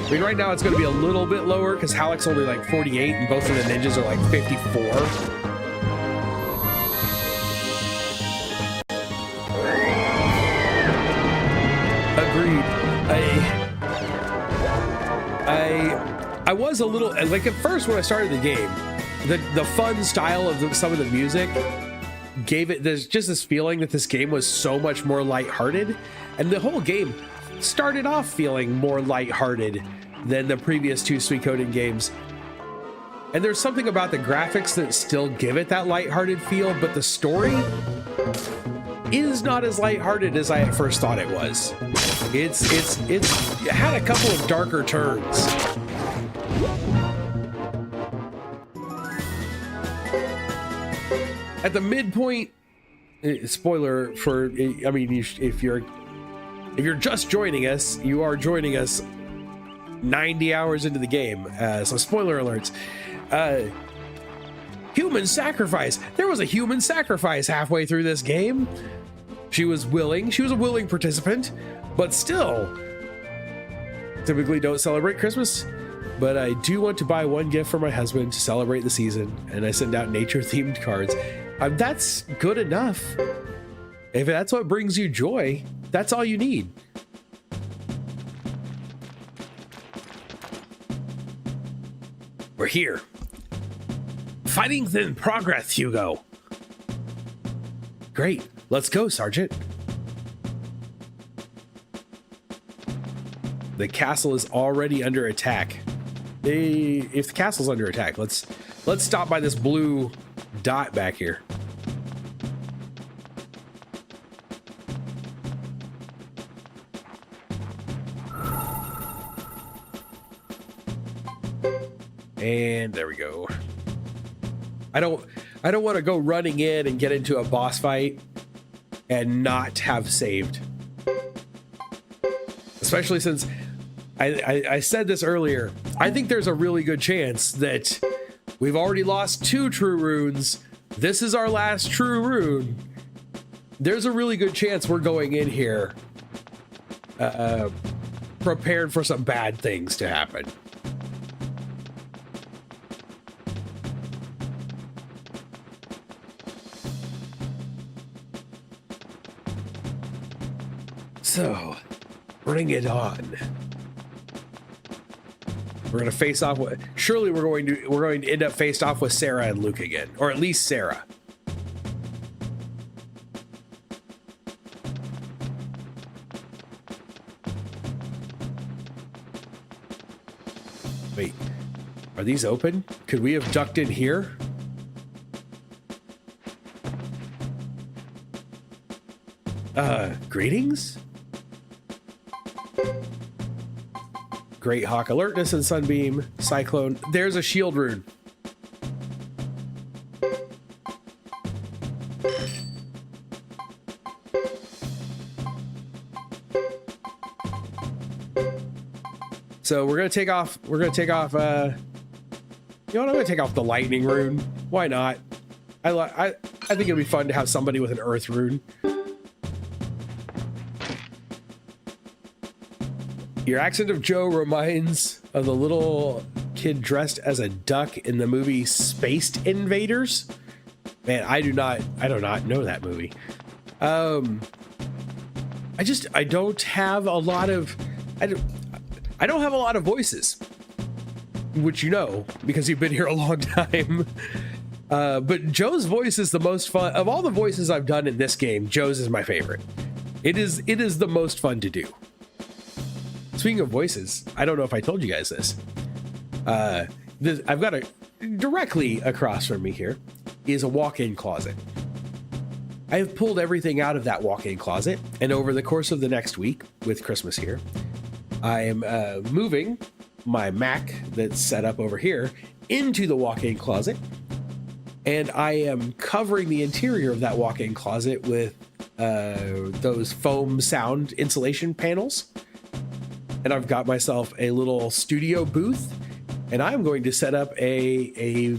I mean, right now it's going to be a little bit lower because Halleck's only like 48 and both of the ninjas are like 54. Agreed. I was a little, like at first when I started the game, the fun style of some of the music gave it just this feeling that this game was so much more lighthearted, and the whole game started off feeling more lighthearted than the previous two Suikoden games. And there's something about the graphics that still give it that lighthearted feel, but the story is not as lighthearted as I at first thought it was. It had a couple of darker turns. At the midpoint, spoiler for, I mean, if you're just joining us, you are joining us 90 hours into the game. So spoiler alerts. Human sacrifice. There was a human sacrifice halfway through this game. She was a willing participant, but still, typically don't celebrate Christmas. But I do want to buy one gift for my husband to celebrate the season, and I send out nature-themed cards. That's good enough. If that's what brings you joy, that's all you need. We're here. Fighting's in progress, Hugo. Great. Let's go, Sergeant. The castle is already under attack. If the castle's under attack, let's stop by this blue dot back here. And there we go. I don't want to go running in and get into a boss fight and not have saved. Especially since I said this earlier. I think there's a really good chance that we've already lost 2 true runes. This is our last true rune. There's a really good chance we're going in here prepared for some bad things to happen. So, bring it on. We're going to face off with, surely we're going to end up faced off with Sarah and Luke again, or at least Sarah. Wait, are these open? Could we have ducked in here? Greetings? Great Hawk, Alertness and Sunbeam, Cyclone. There's a shield rune. So we're gonna take off. You know what? I'm gonna take off the lightning rune. Why not? I think it'd be fun to have somebody with an earth rune. Your accent of Joe reminds of the little kid dressed as a duck in the movie Spaced Invaders. Man, I do not know that movie. I don't have a lot of I don't have a lot of voices, which you know because you've been here a long time. But Joe's voice is the most fun of all the voices I've done in this game. Joe's is my favorite. It is the most fun to do. Speaking of voices, I don't know if I told you guys this. I've got directly across from me here is a walk-in closet. I have pulled everything out of that walk-in closet, and over the course of the next week, with Christmas here, I am moving my Mac that's set up over here into the walk-in closet, and I am covering the interior of that walk-in closet with those foam sound insulation panels. And I've got myself a little studio booth, and I'm going to set up a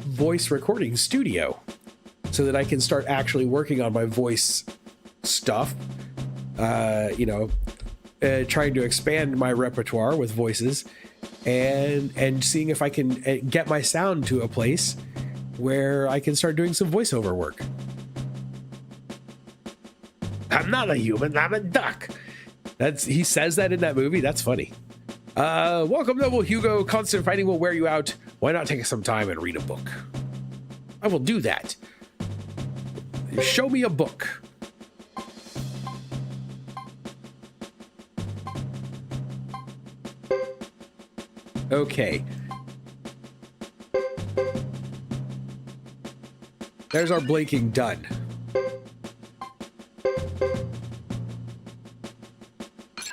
voice recording studio so that I can start actually working on my voice stuff, trying to expand my repertoire with voices and seeing if I can get my sound to a place where I can start doing some voiceover work. I'm not a human, I'm a duck. He says that in that movie. That's funny. Welcome, Noble Hugo. Constant fighting will wear you out. Why not take some time and read a book? I will do that. Show me a book. Okay. There's our blinking done.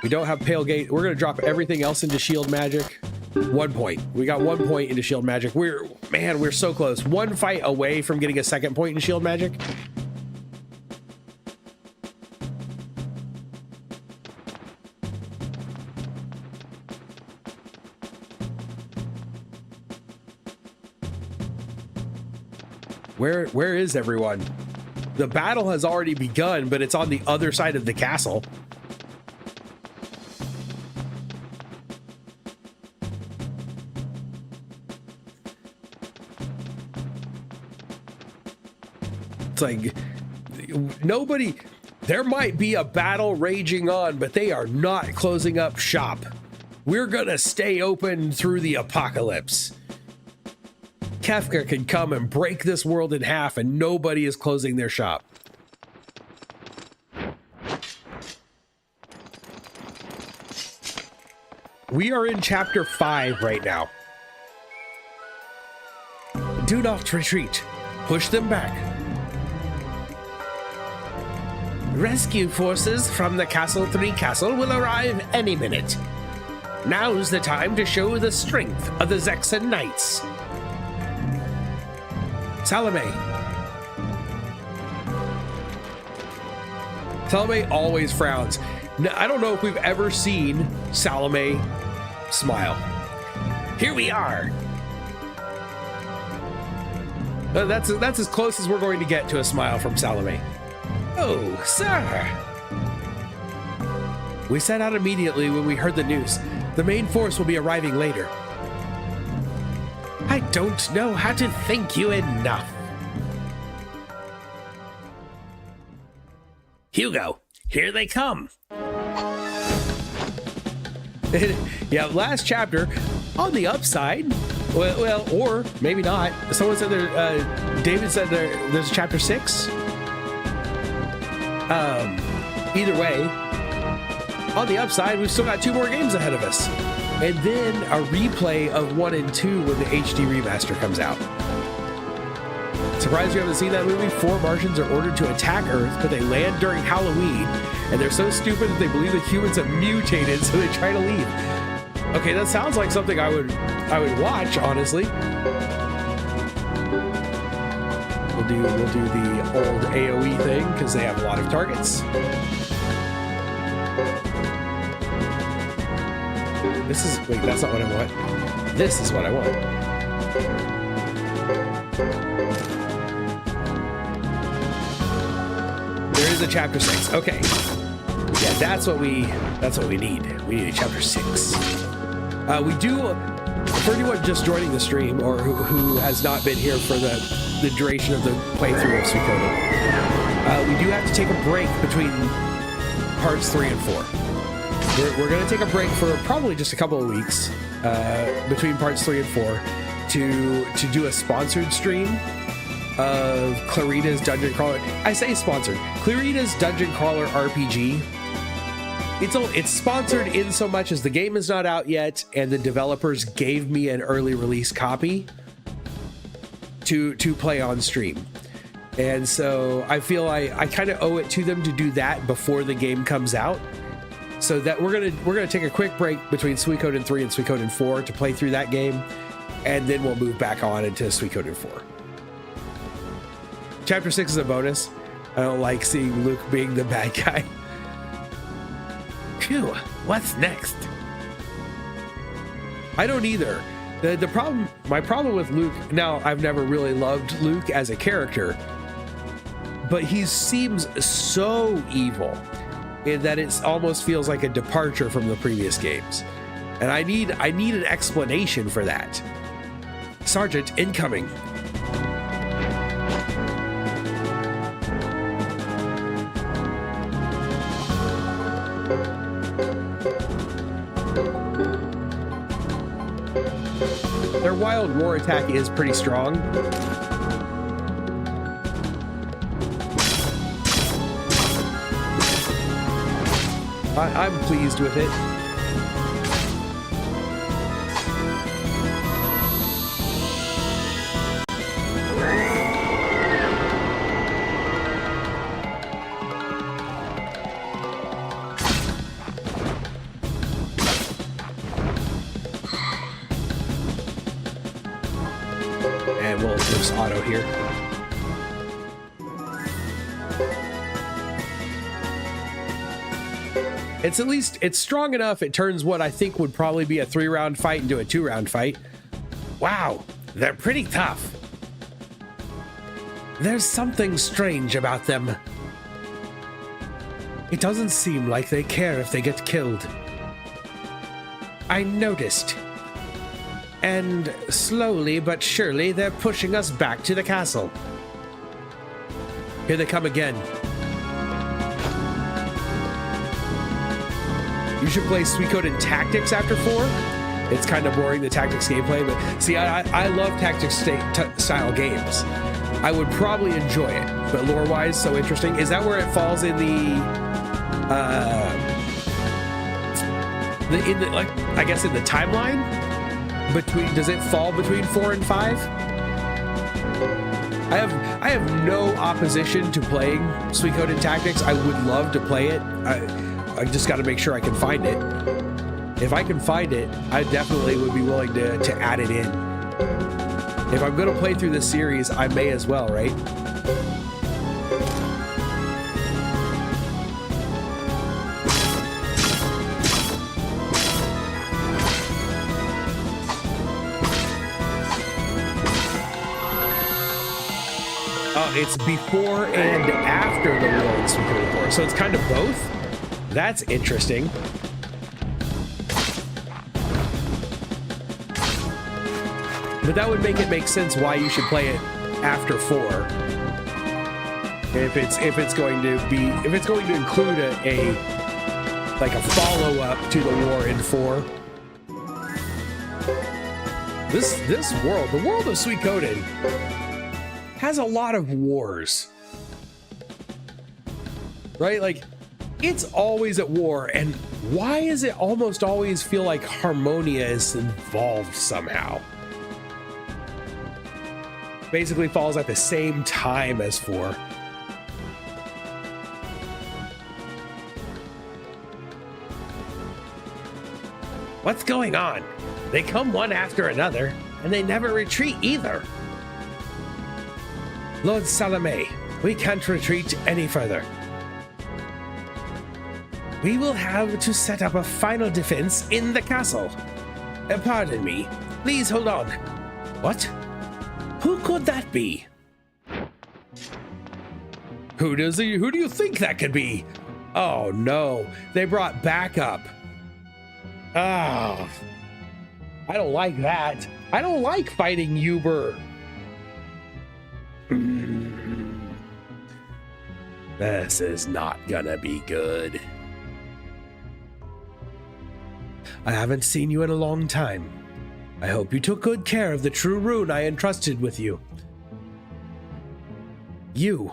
We don't have Pale Gate. We're going to drop everything else into Shield Magic. 1 point. We got 1 point into Shield Magic. We're so close. 1 fight away from getting a 2nd point in Shield Magic. Where is everyone? The battle has already begun, but it's on the other side of the castle. It's like nobody, there might be a battle raging on, but they are not closing up shop. We're gonna stay open through the apocalypse. Kefka can come and break this world in half and nobody is closing their shop. We are in chapter 5 right now. Do not retreat. Push them back. Rescue forces from the Castle 3 castle will arrive any minute. Now's the time to show the strength of the Zexan Knights. Salome. Salome always frowns. I don't know if we've ever seen Salome smile. Here we are. That's as close as we're going to get to a smile from Salome. Oh, sir. We set out immediately when we heard the news. The main force will be arriving later. I don't know how to thank you enough. Hugo, here they come. Yeah, last chapter, on the upside, well, or maybe not. Someone said David said there's a chapter 6. Either way, on the upside, we've still got 2 more games ahead of us. And then a replay of 1 and 2 when the HD remaster comes out. Surprised you haven't seen that movie? 4 Martians are ordered to attack Earth, but they land during Halloween, and they're so stupid that they believe the humans have mutated, so they try to leave. Okay, that sounds like something I would watch, honestly. We'll do the old AoE thing because they have a lot of targets. Wait, that's not what I want. This is what I want. There is a chapter 6. Okay. Yeah, that's what we need. We need a chapter 6. We do, for anyone just joining the stream or who has not been here for the the duration of the playthrough of Suikoden. We do have to take a break between parts 3 and 4. We're going to take a break for probably just a couple of weeks between parts 3 and 4 to do a sponsored stream of Clarita's Dungeon Crawler. I say sponsored. Clarita's Dungeon Crawler RPG. It's sponsored in so much as the game is not out yet, and the developers gave me an early release copy to play on stream. And so I feel I kind of owe it to them to do that before the game comes out. So that we're gonna take a quick break between Suikoden 3 and Suikoden 4 to play through that game, and then we'll move back on into Suikoden 4. Chapter 6 is a bonus. I don't like seeing Luke being the bad guy. Phew, what's next? I don't either. My problem with Luke, now I've never really loved Luke as a character, but he seems so evil in that it almost feels like a departure from the previous games. And I need an explanation for that. Sergeant, incoming. Their wild roar attack is pretty strong. I'm pleased with it. And we'll just auto here. It's strong enough. It turns what I think would probably be a 3-round fight into a 2-round fight. Wow, they're pretty tough. There's something strange about them. It doesn't seem like they care if they get killed. I noticed. And slowly but surely, they're pushing us back to the castle. Here they come again. You should play Suikoden Tactics after 4. It's kind of boring, the tactics gameplay, but see, I love tactics style games. I would probably enjoy it, but lore-wise, so interesting. Is that where it falls in I guess in the timeline? Does it fall between 4 and 5? I have no opposition to playing Suikoden Tactics. I would love to play it. I just got to make sure I can find it. If I can find it, I definitely would be willing to add it in. If I'm going to play through this series, I may as well, right? It's before and after the war in Suikoden 4, so it's kind of both. That's interesting. But that would make sense why you should play it after 4. If it's going to include a follow-up to the war in 4. This world, the world of Suikoden, has a lot of wars, right? Like, it's always at war, and why does it almost always feel like Harmonia is involved somehow? Basically falls at the same time as 4. What's going on? They come one after another, and they never retreat either. Lord Salome, we can't retreat any further. We will have to set up a final defense in the castle. Pardon me. Please hold on. What? Who could that be? Who do you think that could be? Oh no, they brought backup. Oh, I don't like that. I don't like fighting Uber. This is not gonna be good. I haven't seen you in a long time. I hope you took good care of the true rune I entrusted with you. You,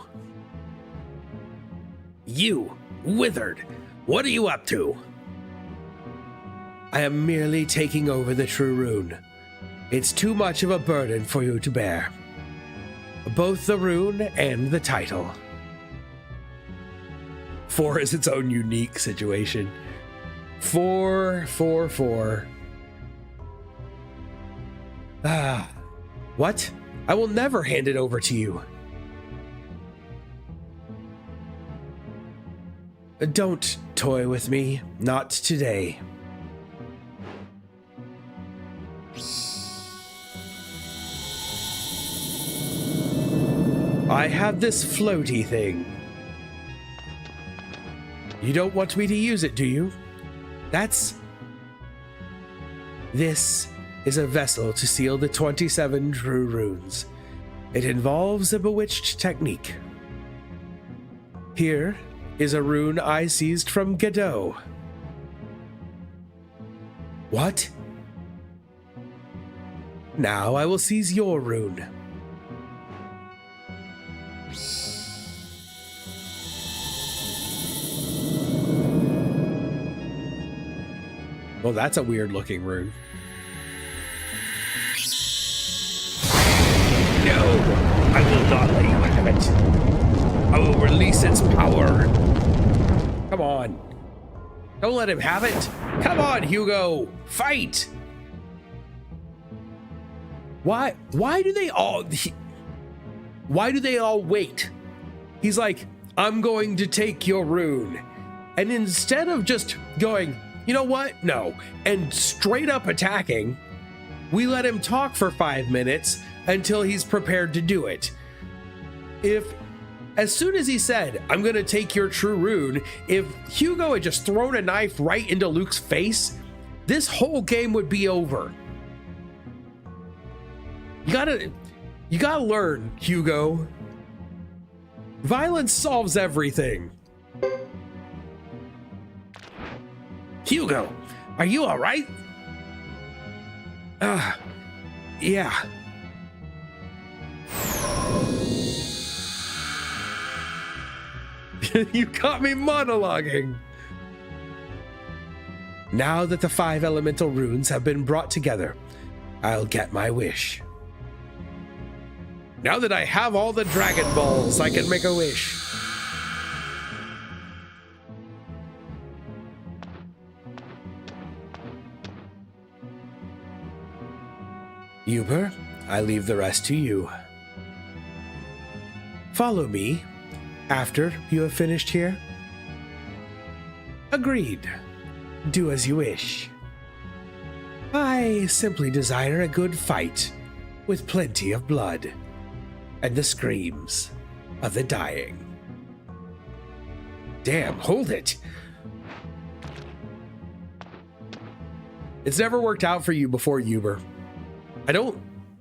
Withered, what are you up to? I am merely taking over the true rune. It's too much of a burden for you to bear. Both the rune and the title. 4 is its own unique situation. 4. What? I will never hand it over to you. Don't toy with me. Not today. I have this floaty thing. You don't want me to use it, do you? This is a vessel to seal the 27 true runes. It involves a bewitched technique. Here is a rune I seized from Godot. What? Now I will seize your rune. Well, that's a weird looking rune. No, I will not let you have it. I will release its power. Come on. Don't let him have it. Come on, Hugo. Fight. Why do they all wait? He's like, I'm going to take your rune. And instead of just going, you know what? No. And straight up attacking, we let him talk for 5 minutes until he's prepared to do it. As soon as he said, I'm going to take your true rune, if Hugo had just thrown a knife right into Luke's face, this whole game would be over. You gotta learn, Hugo. Violence solves everything. Hugo, are you all right? Yeah. You caught me monologuing. Now that the 5 elemental runes have been brought together, I'll get my wish. Now that I have all the Dragon Balls, I can make a wish. Uber, I leave the rest to you. Follow me after you have finished here. Agreed. Do as you wish. I simply desire a good fight with plenty of blood and the screams of the dying. Damn, hold it. It's never worked out for you before, Uber.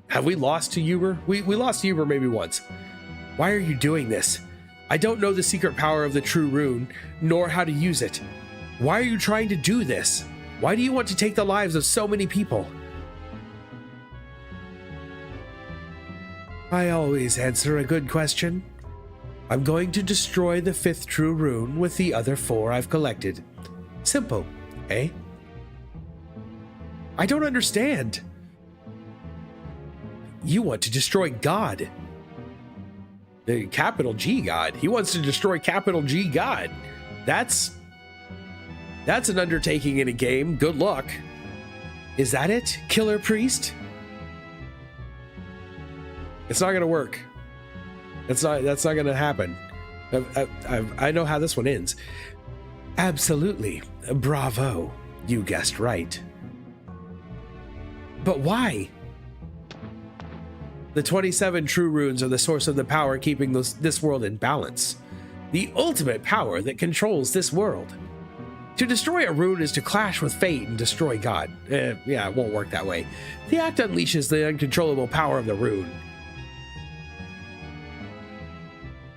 Have we lost to Uber? We lost to Uber maybe once. Why are you doing this? I don't know the secret power of the true rune, nor how to use it. Why are you trying to do this? Why do you want to take the lives of so many people? I always answer a good question. I'm going to destroy the 5th true rune with the other 4 I've collected. Simple, eh? I don't understand. You want to destroy God. The capital G God. He wants to destroy capital G God. That's an undertaking in a game. Good luck. Is that it, Killer Priest? It's not gonna work. That's not gonna happen. I know how this one ends. Absolutely. Bravo. You guessed right. But why? The 27 true runes are the source of the power keeping this world in balance. The ultimate power that controls this world. To destroy a rune is to clash with fate and destroy God. Yeah, it won't work that way. The act unleashes the uncontrollable power of the rune.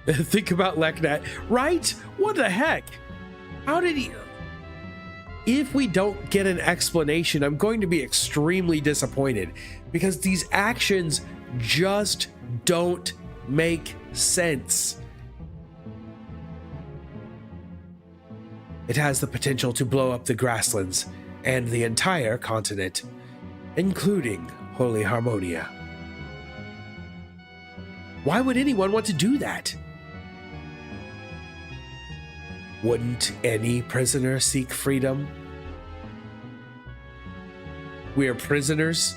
Think about Leknat, right? What the heck? How did he... If we don't get an explanation, I'm going to be extremely disappointed because these actions just don't make sense. It has the potential to blow up the grasslands and the entire continent, including Holy Harmonia. Why would anyone want to do that? Wouldn't any prisoner seek freedom? We are prisoners.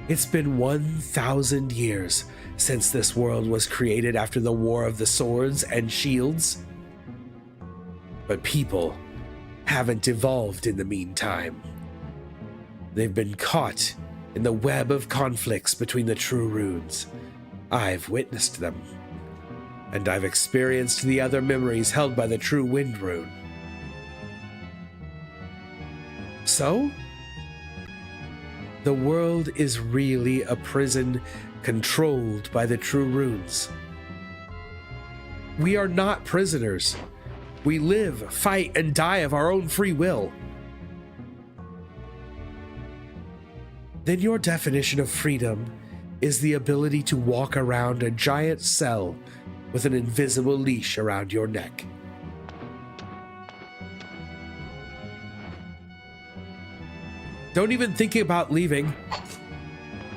It's been 1,000 years since this world was created after the War of the Swords and Shields. But people haven't evolved in the meantime. They've been caught in the web of conflicts between the true runes. I've witnessed them, and I've experienced the other memories held by the true wind rune. So, the world is really a prison controlled by the true runes. We are not prisoners. We live, fight, and die of our own free will. Then your definition of freedom is the ability to walk around a giant cell with an invisible leash around your neck. Don't even think about leaving.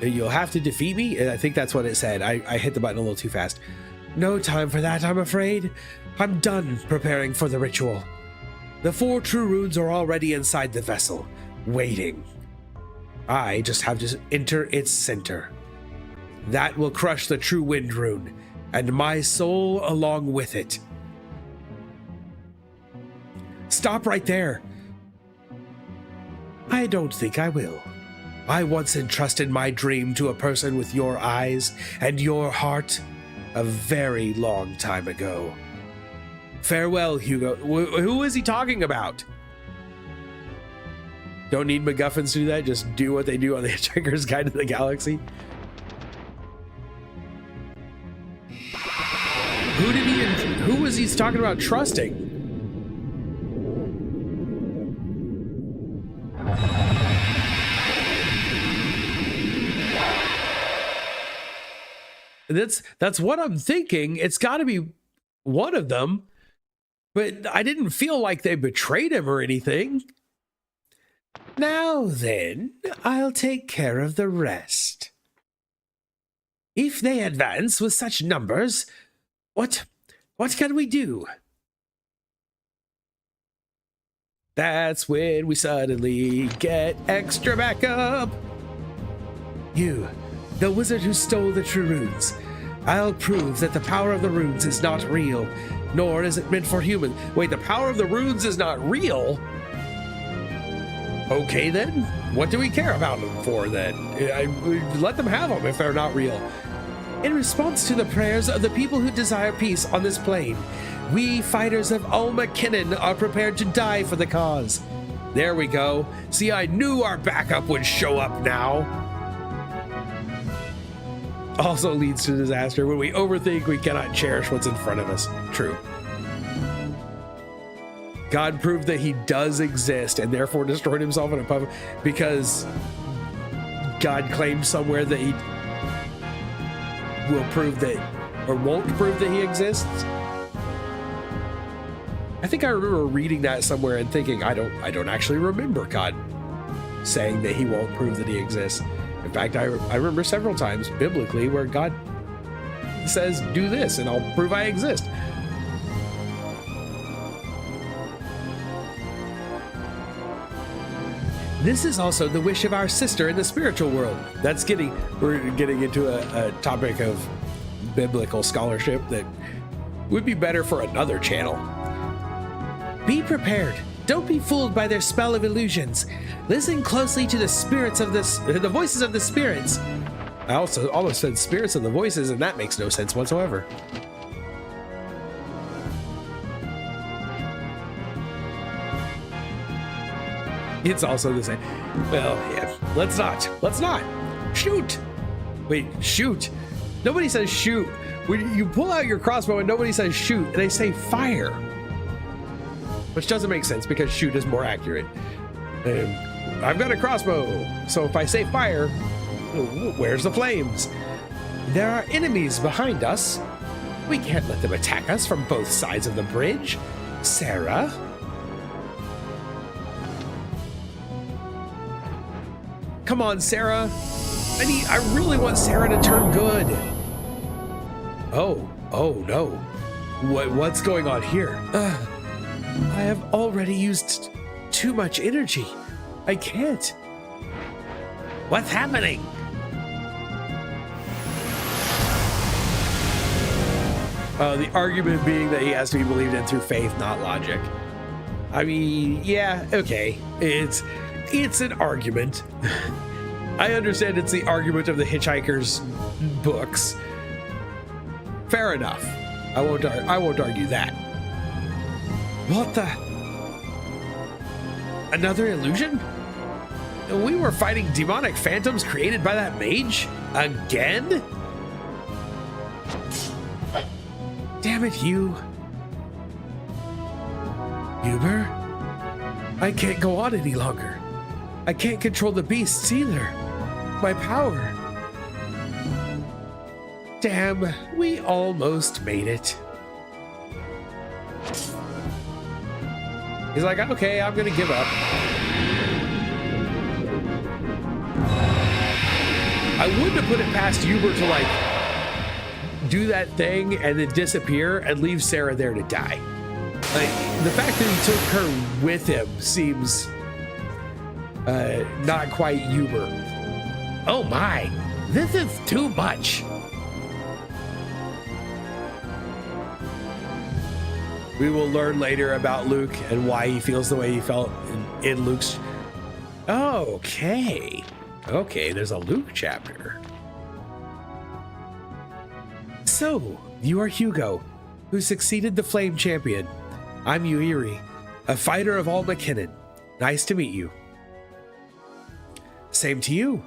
You'll have to defeat me? I think that's what it said. I hit the button a little too fast. No time for that, I'm afraid. I'm done preparing for the ritual. The 4 true runes are already inside the vessel, waiting. I just have to enter its center. That will crush the true wind rune, and my soul along with it. Stop right there. I don't think I will. I once entrusted my dream to a person with your eyes and your heart a very long time ago. Farewell, Hugo. Who is he talking about? Don't need MacGuffins to do that. Just do what they do on the Hitchhiker's Guide to the Galaxy. Who was he talking about trusting? That's what I'm thinking. It's got to be one of them. But I didn't feel like they betrayed him or anything. Now then, I'll take care of the rest. If they advance with such numbers, what can we do? That's when we suddenly get extra backup. You, the wizard who stole the true runes. I'll prove that the power of the runes is not real, nor is it meant for humans. Wait, the power of the runes is not real? Okay then, what do we care about them for then? Let them have them if they're not real. In response to the prayers of the people who desire peace on this plane, we fighters of Ulmakinnon are prepared to die for the cause. There we go. See, I knew our backup would show up now. Also leads to disaster. When we overthink, we cannot cherish what's in front of us. True. God proved that he does exist and therefore destroyed himself in a puff because God claimed somewhere that he will prove that, or won't prove that he exists. I think I remember reading that somewhere and thinking, I don't actually remember God saying that he won't prove that he exists. In fact, I remember several times biblically where God says, do this and I'll prove I exist. This is also the wish of our sister in the spiritual world. We're getting into a topic of biblical scholarship that would be better for another channel. Be prepared. Don't be fooled by their spell of illusions. Listen closely to the voices of the spirits. I also almost said spirits of the voices, and that makes no sense whatsoever. It's also the same. Well, yeah. Let's not. Shoot. Wait, shoot. Nobody says shoot when you pull out your crossbow and nobody says shoot, they say fire. Which doesn't make sense because shoot is more accurate. And I've got a crossbow, so if I say fire, where's the flames? There are enemies behind us. We can't let them attack us from both sides of the bridge. Sarah? Come on, Sarah. I really want Sarah to turn good. Oh no. What's going on here? I have already used too much energy. I can't. What's happening? The argument being that he has to be believed in through faith, not logic. I mean, yeah, okay. It's an argument. I understand it's the argument of the Hitchhiker's books. Fair enough. I won't argue that. What the? Another illusion? We were fighting demonic phantoms created by that mage? Again? Damn it, you. Huber? I can't go on any longer. I can't control the beasts either. My power. Damn, we almost made it. He's like, okay, I'm gonna give up. I wouldn't have put it past Huber to like do that thing and then disappear and leave Sarah there to die. Like, the fact that he took her with him seems not quite Huber. Oh my, this is too much. We will learn later about Luke and why he feels the way he felt in Luke's. Okay, there's a Luke chapter. So, you are Hugo, who succeeded the Flame Champion. I'm Yuiri, a fighter of all McKinnon. Nice to meet you. Same to you.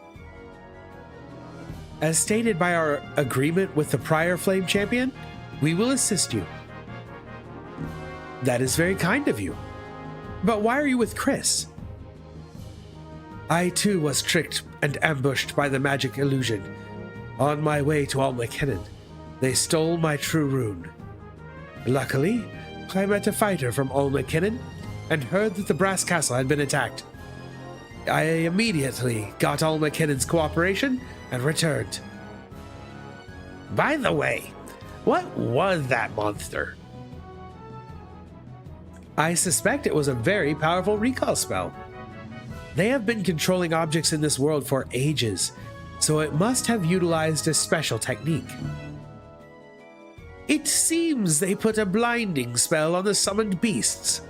As stated by our agreement with the prior Flame Champion, we will assist you. That is very kind of you. But why are you with Chris? I too was tricked and ambushed by the magic illusion. On my way to All McKinnon, they stole my true rune. Luckily, I met a fighter from All McKinnon and heard that the Brass Castle had been attacked. I immediately got All McKinnon's cooperation and returned. By the way, what was that monster? I suspect it was a very powerful recall spell. They have been controlling objects in this world for ages, so it must have utilized a special technique. It seems they put a blinding spell on the summoned beasts.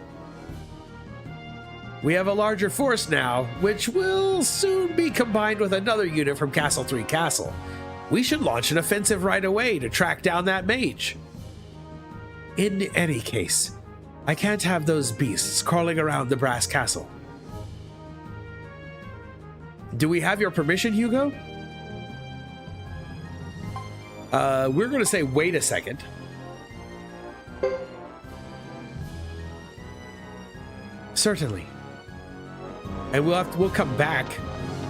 We have a larger force now, which will soon be combined with another unit from Castle 3 Castle. We should launch an offensive right away to track down that mage. In any case, I can't have those beasts crawling around the Brass Castle. Do we have your permission, Hugo? We're going to say, wait a second. Certainly. And we'll come back.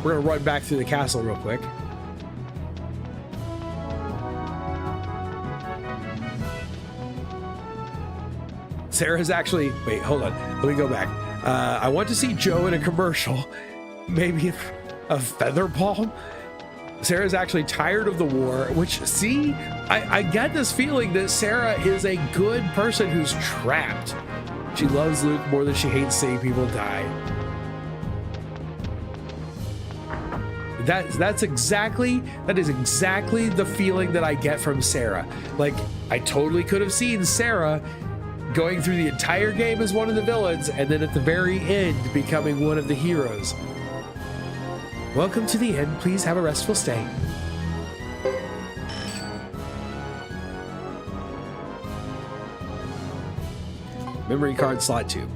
We're going to run back through the castle real quick. Sarah's actually, wait, hold on. Let me go back. I want to see Joe in a commercial. Maybe a feather palm. Sarah's actually tired of the war, which, see, I get this feeling that Sarah is a good person who's trapped. She loves Luke more than she hates seeing people die. That is exactly the feeling that I get from Sarah. Like, I totally could have seen Sarah going through the entire game as one of the villains, and then at the very end becoming one of the heroes. Welcome to the inn. Please have a restful stay. Memory card slot 2.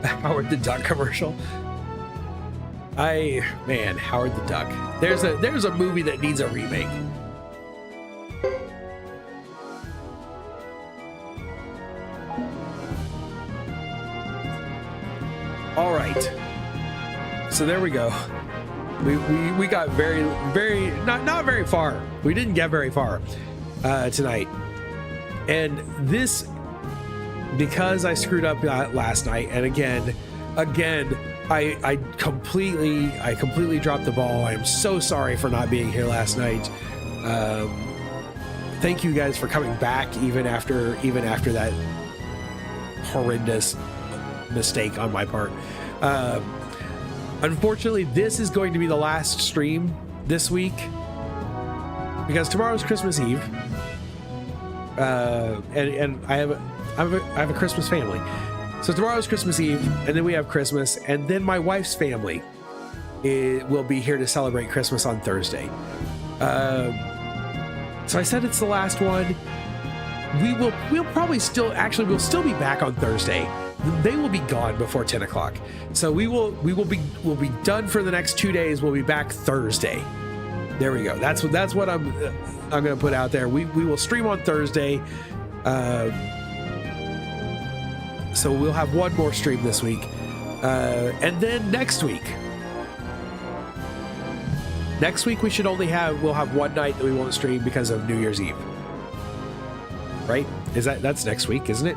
Howard the Duck commercial. Man, Howard the Duck. There's a movie that needs a remake. All right. So there we go. We got very not very far. We didn't get very far tonight. And this, because I screwed up last night, and again, I completely dropped the ball. I am so sorry for not being here last night. Thank you guys for coming back even after that horrendous mistake on my part. Unfortunately, this is going to be the last stream this week because tomorrow's Christmas Eve, and I have a Christmas family. So tomorrow's Christmas Eve, and then we have Christmas, and then my wife's family will be here to celebrate Christmas on Thursday. So I said it's the last one. We'll still be back on Thursday. They will be gone before 10 o'clock. So we'll be done for the next 2 days. We'll be back Thursday. There we go. That's what I'm going to put out there. We will stream on Thursday. So we'll have one more stream this week. And then next week we'll have one night that we won't stream because of New Year's Eve. Right? That's next week, isn't it?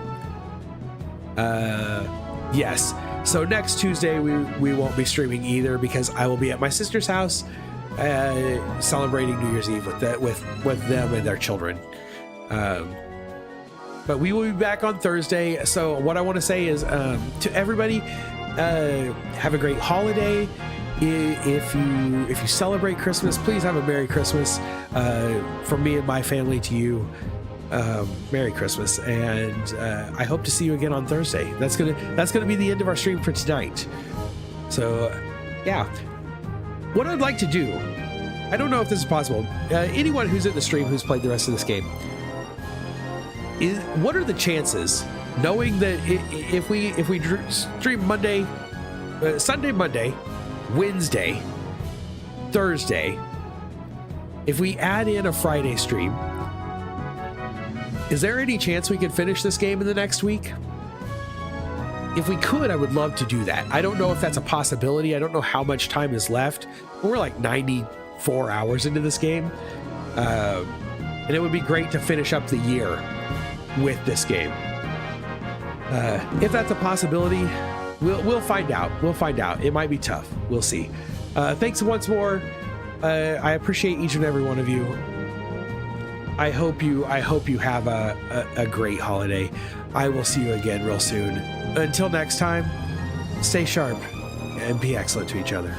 Yes. So next Tuesday we won't be streaming either because I will be at my sister's house celebrating New Year's Eve with them and their children. But we will be back on Thursday. So what I want to say is to everybody, have a great holiday. If you celebrate Christmas, please have a Merry Christmas. From me and my family to you. Merry Christmas, and I hope to see you again on Thursday. That's gonna be the end of our stream for tonight. So yeah, what I'd like to do, I don't know if this is possible, anyone who's in the stream who's played the rest of this game, what are the chances, knowing that if we stream Monday, Sunday, Monday, Wednesday, Thursday, if we add in a Friday stream, is there any chance we could finish this game in the next week? If we could, I would love to do that. I don't know if that's a possibility. I don't know how much time is left. We're like 94 hours into this game. And it would be great to finish up the year with this game. If that's a possibility, we'll find out. We'll find out. It might be tough. We'll see. Thanks once more. I appreciate each and every one of you. I hope you have a great holiday. I will see you again real soon. Until next time, stay sharp and be excellent to each other.